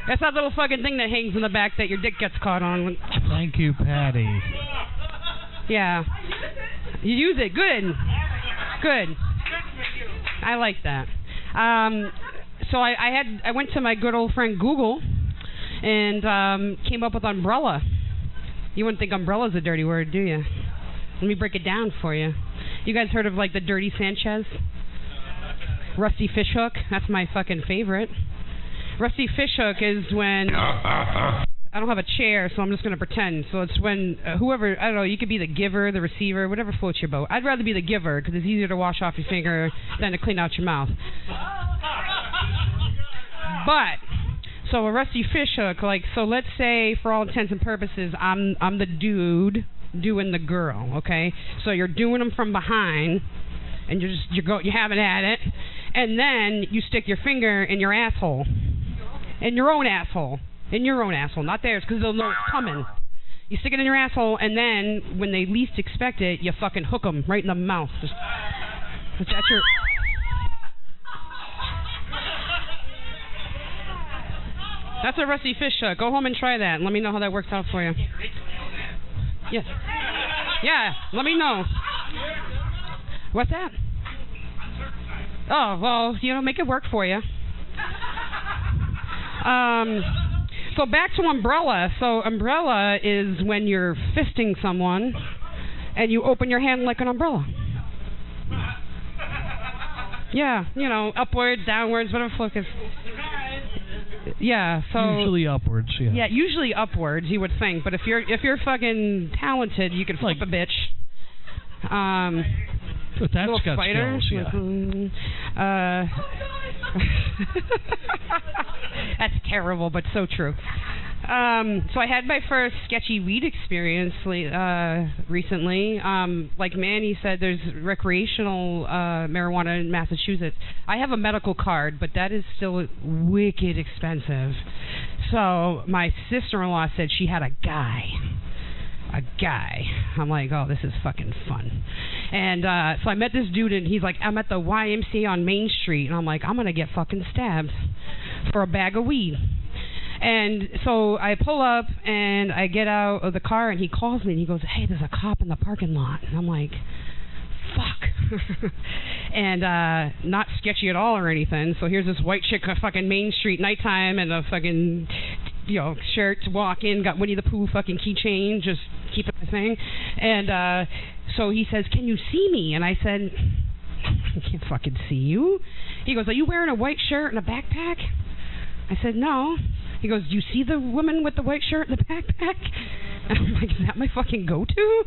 that's that little fucking thing that hangs in the back that your dick gets caught on. Thank you, Patty. Yeah. You use it. Good. I like that. So I went to my good old friend Google and came up with umbrella. You wouldn't think umbrella's a dirty word, do you? Let me break it down for you. You guys heard of like the Dirty Sanchez? Rusty fish hook. That's my fucking favorite. Rusty fish hook is when I don't have a chair, so I'm just going to pretend. So it's when whoever, I don't know, you could be the giver, the receiver, whatever floats your boat. I'd rather be the giver because it's easier to wash off your finger than to clean out your mouth. But, so a rusty fish hook, like, so let's say for all intents and purposes, I'm the dude doing the girl, okay? So you're doing them from behind, and you're having at it, and then you stick your finger in your asshole. In your own asshole. In your own asshole, not theirs, because they'll know it's coming. You stick it in your asshole, and then, when they least expect it, you fucking hook them right in the mouth. That's your... That's a rusty fish hook. Go home and try that, and let me know how that works out for you. Yes. Yeah, let me know. What's that? Oh, well, make it work for you. So back to umbrella. So umbrella is when you're fisting someone and you open your hand like an umbrella. Yeah, upwards, downwards, whatever fuck is. Yeah, so usually upwards, yeah. Yeah, usually upwards, you would think, but if you're fucking talented, you can flip a bitch. But that's little got spider. skills, yeah. That's terrible, but so true. So I had my first sketchy weed experience recently. Like Manny said, there's recreational marijuana in Massachusetts. I have a medical card, but that is still wicked expensive. So my sister-in-law said she had a guy. I'm like, oh, this is fucking fun. And so I met this dude, and he's like, I'm at the YMCA on Main Street. And I'm like, I'm going to get fucking stabbed for a bag of weed. And so I pull up, and I get out of the car, and he calls me, and he goes, hey, there's a cop in the parking lot. And I'm like, fuck. And not sketchy at all or anything. So here's this white chick on fucking Main Street nighttime and a fucking... shirt to walk in, got Winnie the Pooh fucking keychain, just keep it the thing. And so he says, can you see me? And I said, I can't fucking see you. He goes, are you wearing a white shirt and a backpack? I said, no. He goes, do you see the woman with the white shirt and the backpack? And I'm like, is that my fucking go-to?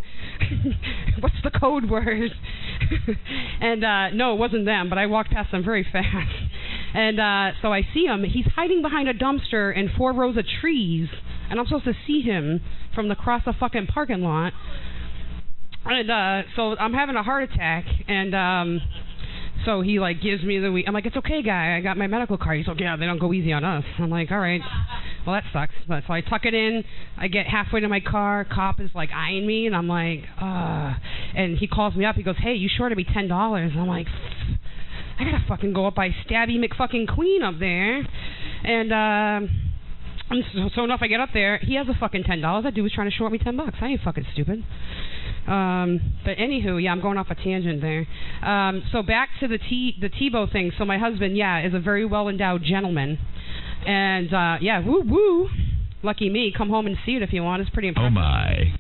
What's the code word? And no, it wasn't them, but I walked past them very fast. And so I see him. He's hiding behind a dumpster in 4 rows of trees, and I'm supposed to see him from across the fucking parking lot. And so I'm having a heart attack, and so he gives me the weed. I'm like, it's okay, guy. I got my medical card. He's like, yeah, they don't go easy on us. I'm like, all right. Well, that sucks. But so I tuck it in. I get halfway to my car. Cop is eyeing me, and I'm like, and he calls me up. He goes, hey, you shorted me $10. And I'm like, I gotta fucking go up by Stabby McFucking Queen up there. And so enough, I get up there. He has a fucking $10. That dude was trying to short me $10. I ain't fucking stupid. But anywho, yeah, I'm going off a tangent there. So back to the Tebow thing. So my husband, is a very well-endowed gentleman. And, woo woo. Lucky me. Come home and see it if you want. It's pretty impressive. Oh, my.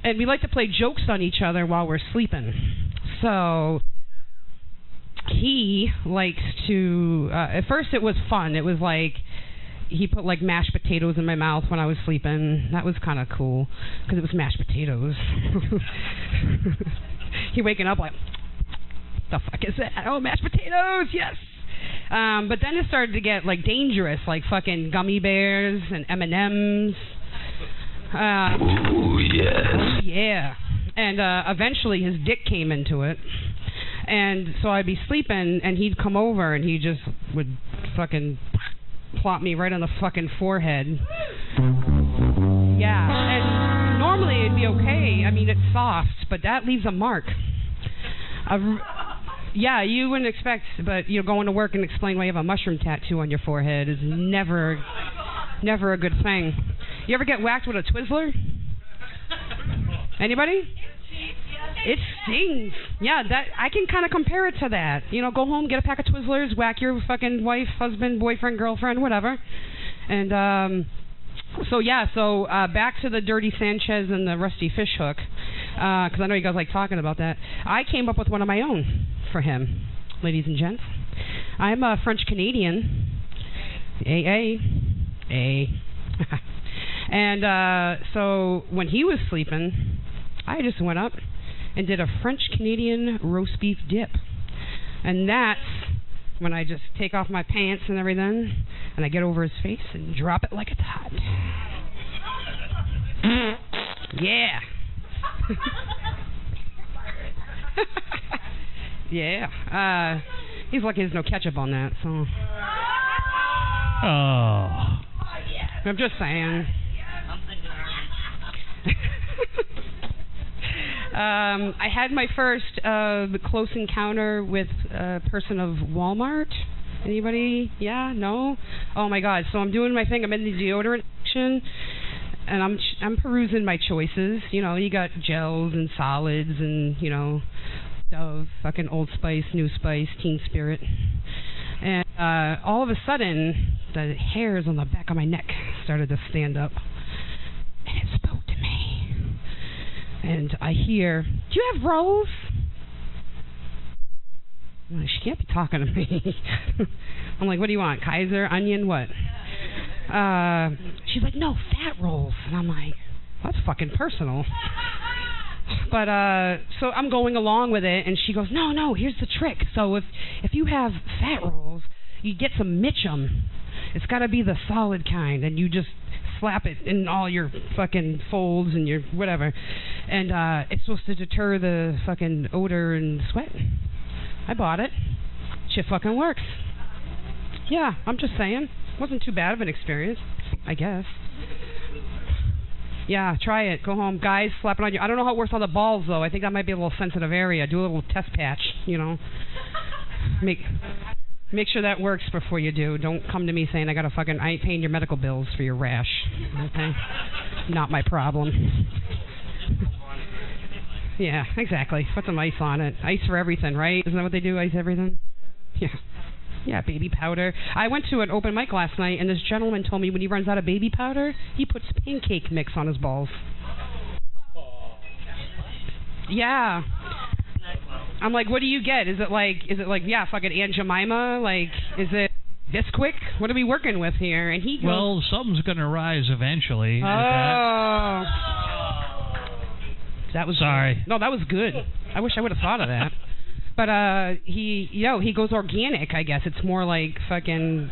And we like to play jokes on each other while we're sleeping. So he likes to, at first it was fun. It was he put mashed potatoes in my mouth when I was sleeping. That was kind of cool because it was mashed potatoes. He waking up the fuck is that? Oh, mashed potatoes, yes. But then it started to get dangerous, fucking gummy bears and M&Ms. Ooh, yes. Yeah. And eventually his dick came into it. And so I'd be sleeping, and he'd come over, and he just would fucking plop me right on the fucking forehead. Yeah, and normally it'd be okay. I mean, it's soft, but that leaves a mark. Yeah, you wouldn't expect, but going to work and explain why you have a mushroom tattoo on your forehead is never a good thing. You ever get whacked with a Twizzler? Anybody? It stings. Yeah, that I can kind of compare it to that. Go home, get a pack of Twizzlers, whack your fucking wife, husband, boyfriend, girlfriend, whatever. And so back to the Dirty Sanchez and the Rusty Fish Hook, because I know you guys like talking about that. I came up with one of my own for him. ladies and gents. I'm a French Canadian. A. And so when he was sleeping, I just went up and did a French Canadian roast beef dip. And that's when I just take off my pants and everything, and I get over his face and drop it like it's hot. Yeah. Yeah. He's lucky there's no ketchup on that, so. Oh. I'm just saying. I had my first close encounter with a person of Walmart. Anybody? Yeah? No? Oh my God. So I'm doing my thing. I'm in the deodorant section, and I'm perusing my choices. You know, you got gels and solids and, you know, Dove, fucking Old Spice, New Spice, Teen Spirit. And all of a sudden, the hairs on the back of my neck started to stand up. And it spoke to me. And I hear, "Do you have rolls?" Well, she can't be talking to me. I'm like, "What do you want? Kaiser, onion, what?" She's like, "No, fat rolls." And I'm like, "That's fucking personal." But so I'm going along with it, and she goes, "No, here's the trick. So if you have fat rolls, you get some Mitchum. It's got to be the solid kind, and you just slap it in all your fucking folds and your whatever, and it's supposed to deter the fucking odor and sweat." I bought it. Shit fucking works. Yeah, I'm just saying. Wasn't too bad of an experience, I guess. Yeah, try it. Go home. Guys, slap it on you. I don't know how it works on the balls, though. I think that might be a little sensitive area. Do a little test patch, you know. Make sure that works before you do. Don't come to me saying I ain't paying your medical bills for your rash. Okay? Not my problem. Yeah, exactly. Put some ice on it. Ice for everything, right? Isn't that what they do? Ice everything? Yeah. Yeah, baby powder. I went to an open mic last night, and this gentleman told me when he runs out of baby powder, he puts pancake mix on his balls. Yeah. I'm like, what do you get? Is it like, yeah, fucking Aunt Jemima? Like, is it Bisquick? What are we working with here? And he goes, well, something's going to rise eventually. Oh. That was sorry. Good. No, that was good. I wish I would have thought of that. But he goes organic, I guess. It's more like fucking,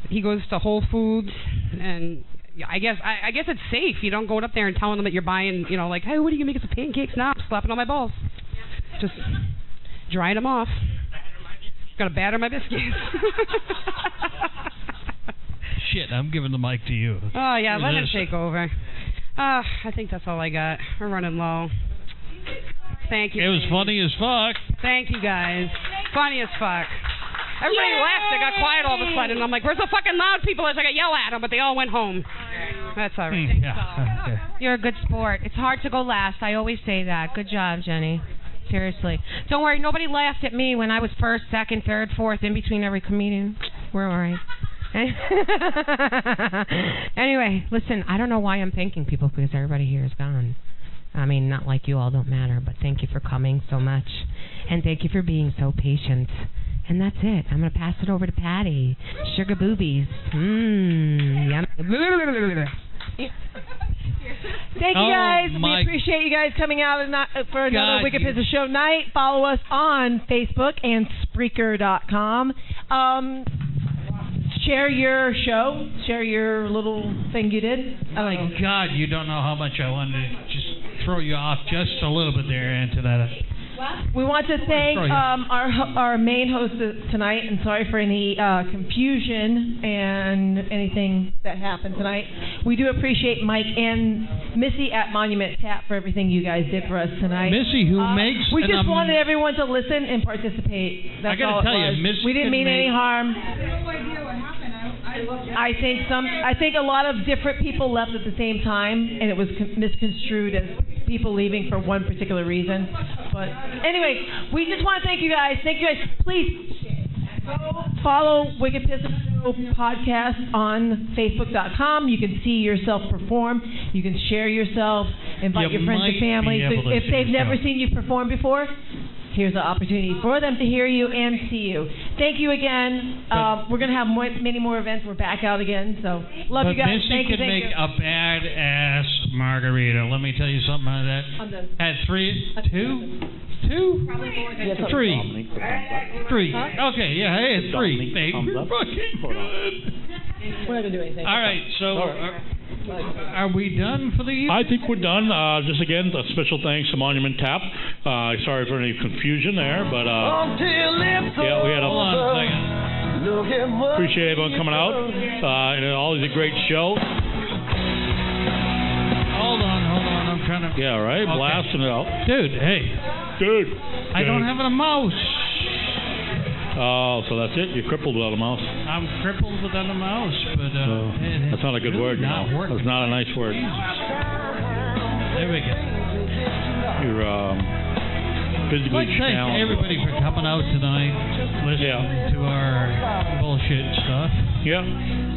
he goes to Whole Foods, and I guess it's safe. You don't go up there and telling them that you're buying, you know, like, "Hey, what are you going to make some pancakes?" Nah, I'm slapping on my balls. Just drying them off. Got to batter my biscuits. Shit, I'm giving the mic to you. Oh, yeah, let him take over. I think that's all I got. We're running low. Thank you. It was funny as fuck. Thank you, guys. Funny as fuck. Everybody left. It got quiet all of a sudden. I'm like, where's the fucking loud people? As I got yell at them, but they all went home. That's all right. Yeah. Okay. You're a good sport. It's hard to go last. I always say that. Good job, Jenny. Seriously. Don't worry. Nobody laughed at me when I was first, second, third, fourth, in between every comedian. We're all right. Anyway, listen, I don't know why I'm thanking people because everybody here is gone. I mean, not like you all don't matter, but thank you for coming so much. And thank you for being so patient. And that's it. I'm going to pass it over to Patty. Sugar boobies. Yum. Thank you guys. We appreciate you guys coming out for another Wicked Pizza Show night. Follow us on Facebook and Spreaker.com. Share your show. Share your little thing you did. Oh, God, you don't know how much I wanted to just throw you off just a little bit there into that. We want to thank our main host tonight, and sorry for any confusion and anything that happened tonight. We do appreciate Mike and Missy at Monument Tap for everything you guys did for us tonight. Missy, who makes... We just wanted everyone to listen and participate. That's I got to tell you, Missy... We didn't mean any harm. I think a lot of different people left at the same time, and it was misconstrued as people leaving for one particular reason. But anyway, we just want to thank you guys. Thank you guys. Please follow Wicked Pizza Show podcast on Facebook.com. You can see yourself perform. You can share yourself. Invite your friends and family. So if they've never seen you perform before, here's the opportunity for them to hear you and see you. Thank you again. We're going to have many more events. We're back out again, so love you guys. Missy Thank you. could make a badass margarita. Let me tell you something about that. I'm done. Had two? Yes, Three. Huh? Okay, yeah, hey, it's three. Fucking good. We're not going to do anything. All right, so are we done for the evening? I think we're done. Just again, a special thanks to Monument Tap. Sorry for any confusion there, but yeah, we had Hold on a second. appreciate everyone coming out. And always a great show. Hold on. I'm trying to. Yeah, right. Okay. Blasting it out, Dude, hey. dude. I don't have a mouse. Oh, so that's it? You're crippled without a mouse. I'm crippled without a mouse, but That's not a good word. You know. working. That's not a nice word. There we go. You're physically Thank challenged. everybody for coming out tonight, listening to our bullshit stuff. Yeah.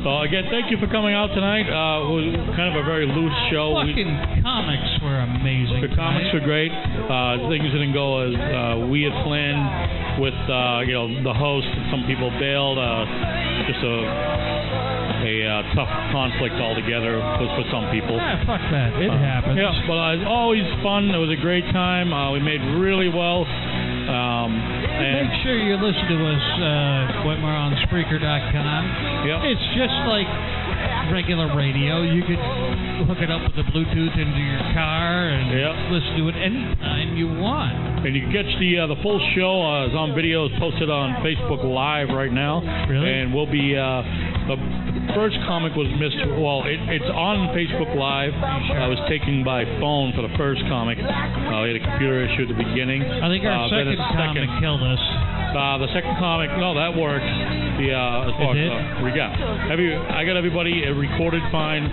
So again, thank you for coming out tonight. It was kind of a very loose show. Fucking comics were amazing. The comics were great. Things didn't go as we had planned with the host. Some people bailed. Just a tough conflict altogether for some people. Fuck that. It happens. Yeah, but it was always fun. It was a great time. We made really well. And make sure you listen to us when we're on Spreaker.com. Yep. It's just like regular radio. You could hook it up with the Bluetooth into your car and listen to it anytime you want. And you can catch the full show is on video. It's posted on Facebook Live right now. Really? And we'll be the first comic was missed. Well, it's on Facebook Live. I was taken by phone for the first comic. We had a computer issue at the beginning. I think our second comic killed us. The second comic, no, that worked. As far as we got. I got everybody recorded fine.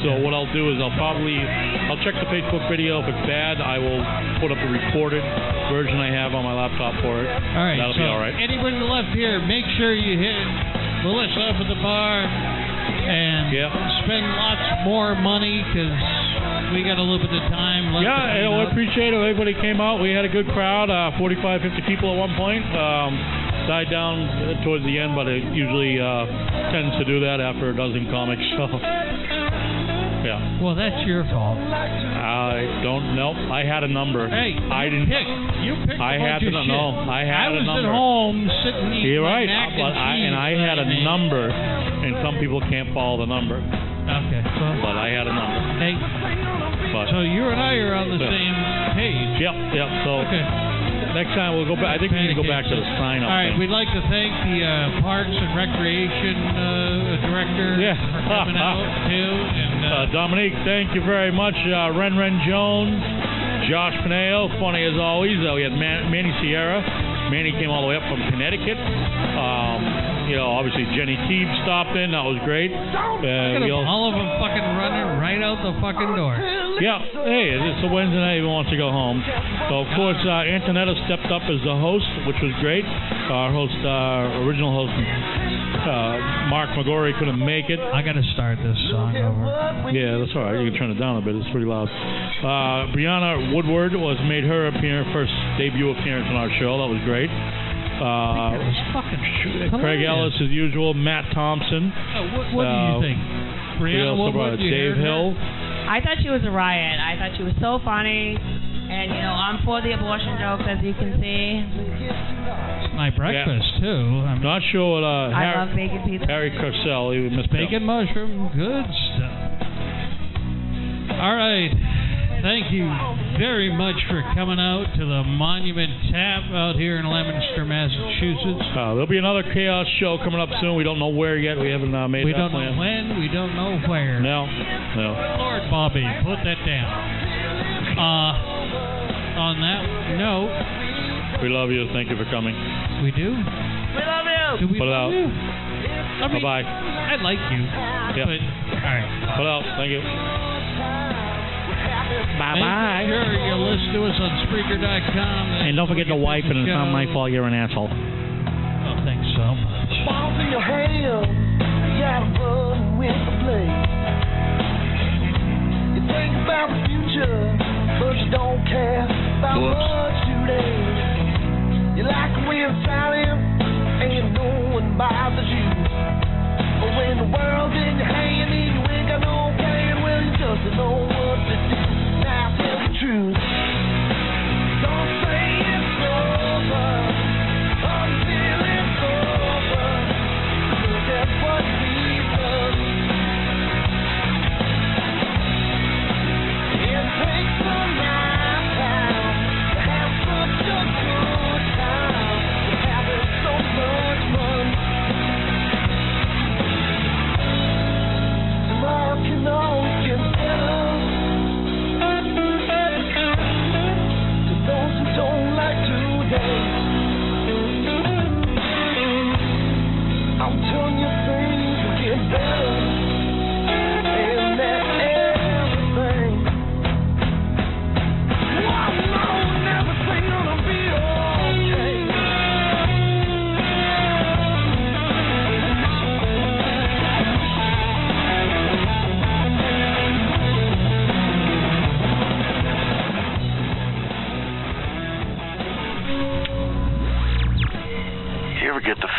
So what I'll do is I'll check the Facebook video. If it's bad, I will put up a recorded version I have on my laptop for it. All right. That'll be all right. Anybody left here, make sure you hit Melissa up at the bar and spend lots more money because we got a little bit of time left. Yeah, I appreciate it. Everybody came out. We had a good crowd, 45, 50 people at one point. Died down towards the end, but it usually tends to do that after a dozen comics. So, yeah. Well, that's your fault. I don't know. I had a number. Hey, I didn't pick. You picked I a had bunch to of know. shit. I had a number. I was at home sitting eating You're right. mac and cheese. And I had a number, and some people can't follow the number. Okay. But I had a number. Hey. So you and I are on the same page. Yep. So next time we'll go back. I think we need to go back to the sign up. All right. thing. We'd like to thank the Parks and Recreation director for coming out too. And Dominique, thank you very much. Ren Jones, Josh Pineo, funny as always. We had Manny Sierra. Manny came all the way up from Connecticut. Obviously Jenny Teeb stopped in. That was great. All of them fucking running right out the fucking door. Yeah. Hey, it's a Wednesday night. Everyone wants to go home. So, of course, Antonetta stepped up as the host, which was great. Our original host, Mark McGorry, couldn't make it. I got to start this song over. Yeah, that's all right. You can turn it down a bit. It's pretty loud. Brianna Woodward made her first debut appearance on our show. That was great. Craig Ellis, as usual. Matt Thompson. What do you think? Brianna Woodward, Dave Hill. I thought she was a riot. I thought she was so funny. And, I'm for the abortion jokes, as you can see. My breakfast, too. I'm not sure what I love bacon pizza. Harry Carcel, he missed bacon mushroom, good stuff. All right. Thank you very much for coming out to the Monument Tap out here in Leominster, Massachusetts. There'll be another Chaos show coming up soon. We don't know where yet. We haven't made that plan. We don't plan. know when. We don't know where. No. Lord Bobby, put that down. On that note, we love you. Thank you for coming. We do. We love you. Do we Put it love out. you? Bye-bye. I like you. Yep. But, all right. Put out. Thank you. Bye-bye. Make sure you listen to us on Spreaker.com. And don't forget to wipe, and it's not my fault you're an asshole. Oh, thanks so much. Balls in your hand, you gotta run with the blade. You think about the future, but you don't care about much today.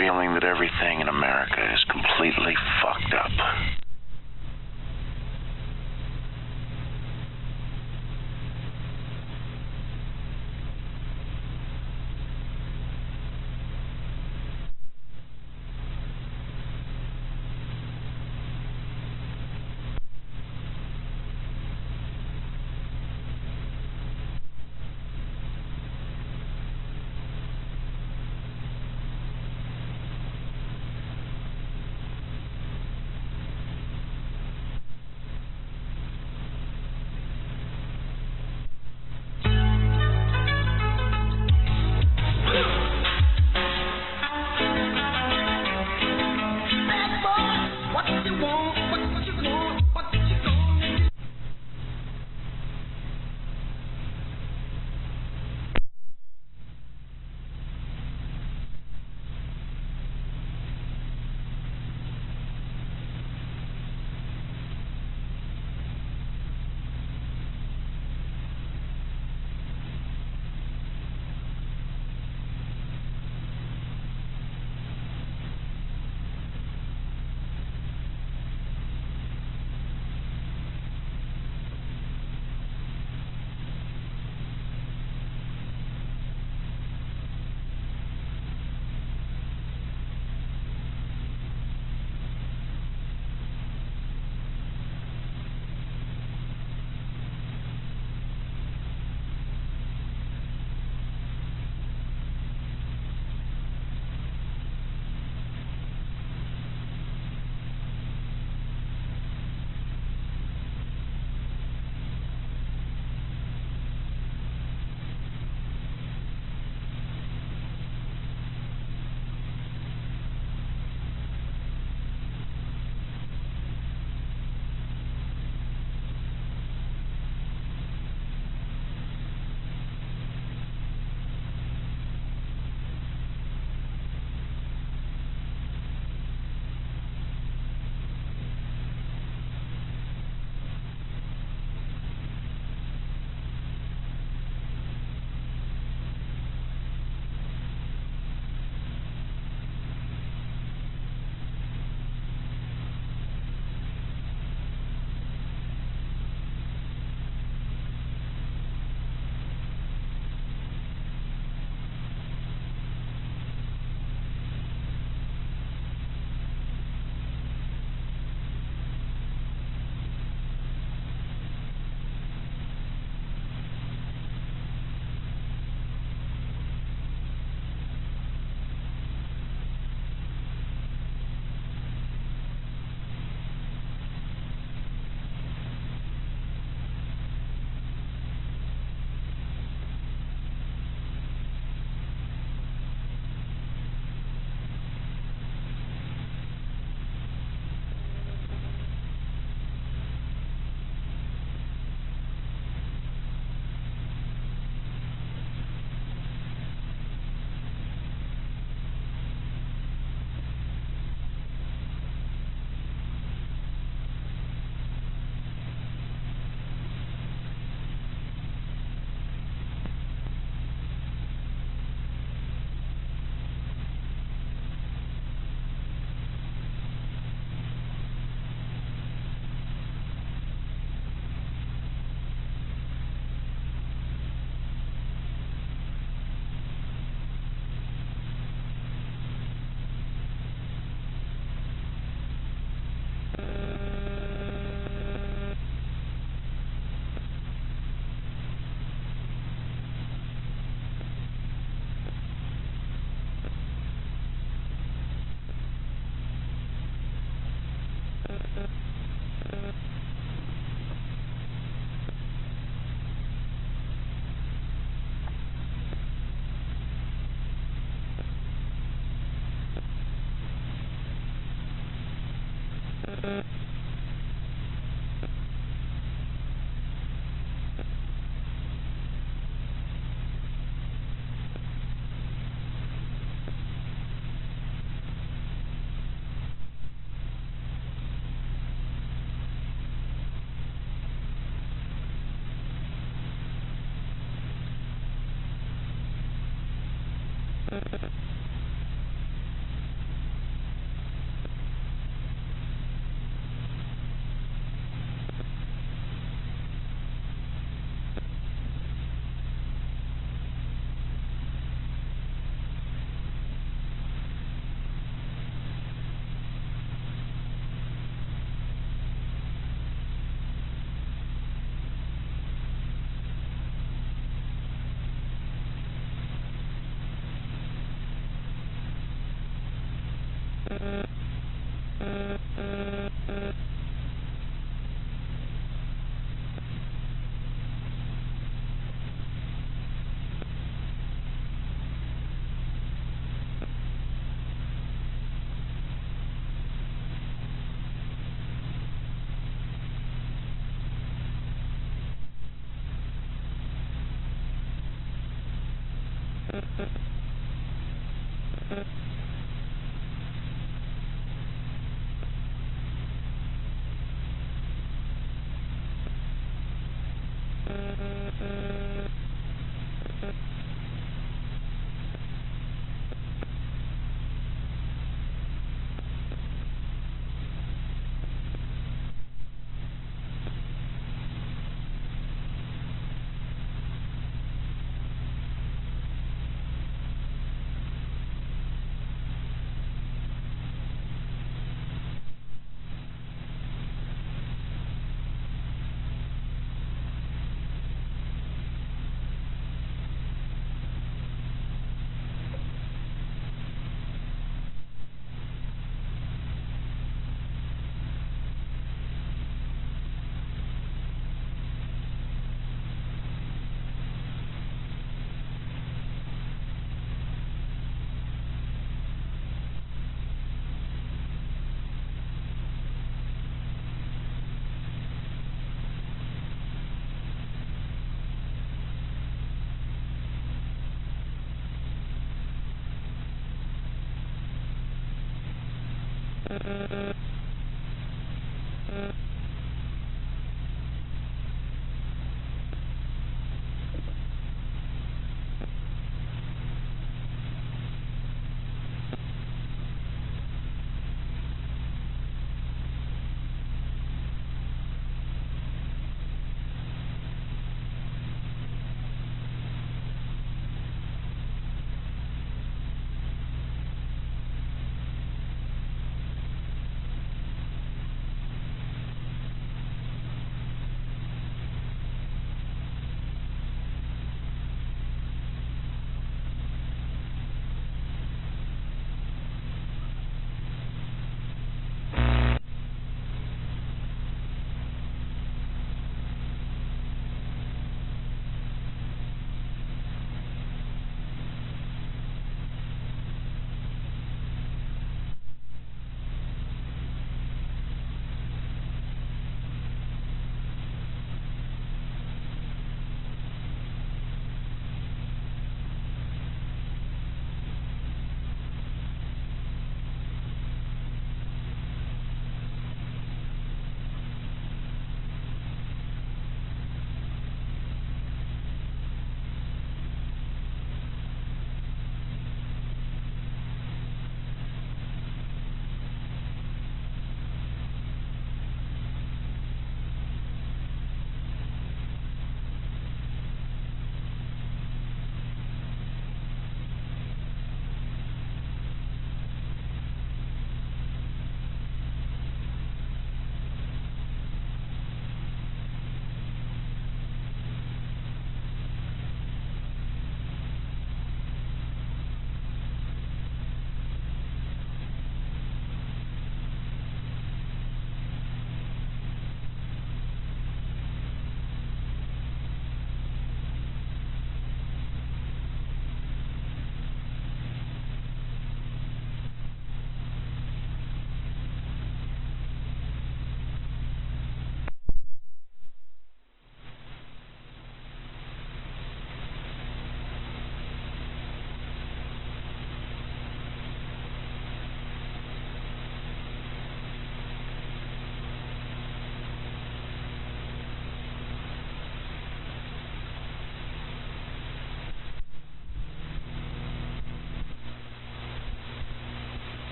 feeling that everything in America is completely fucked up. Thank you.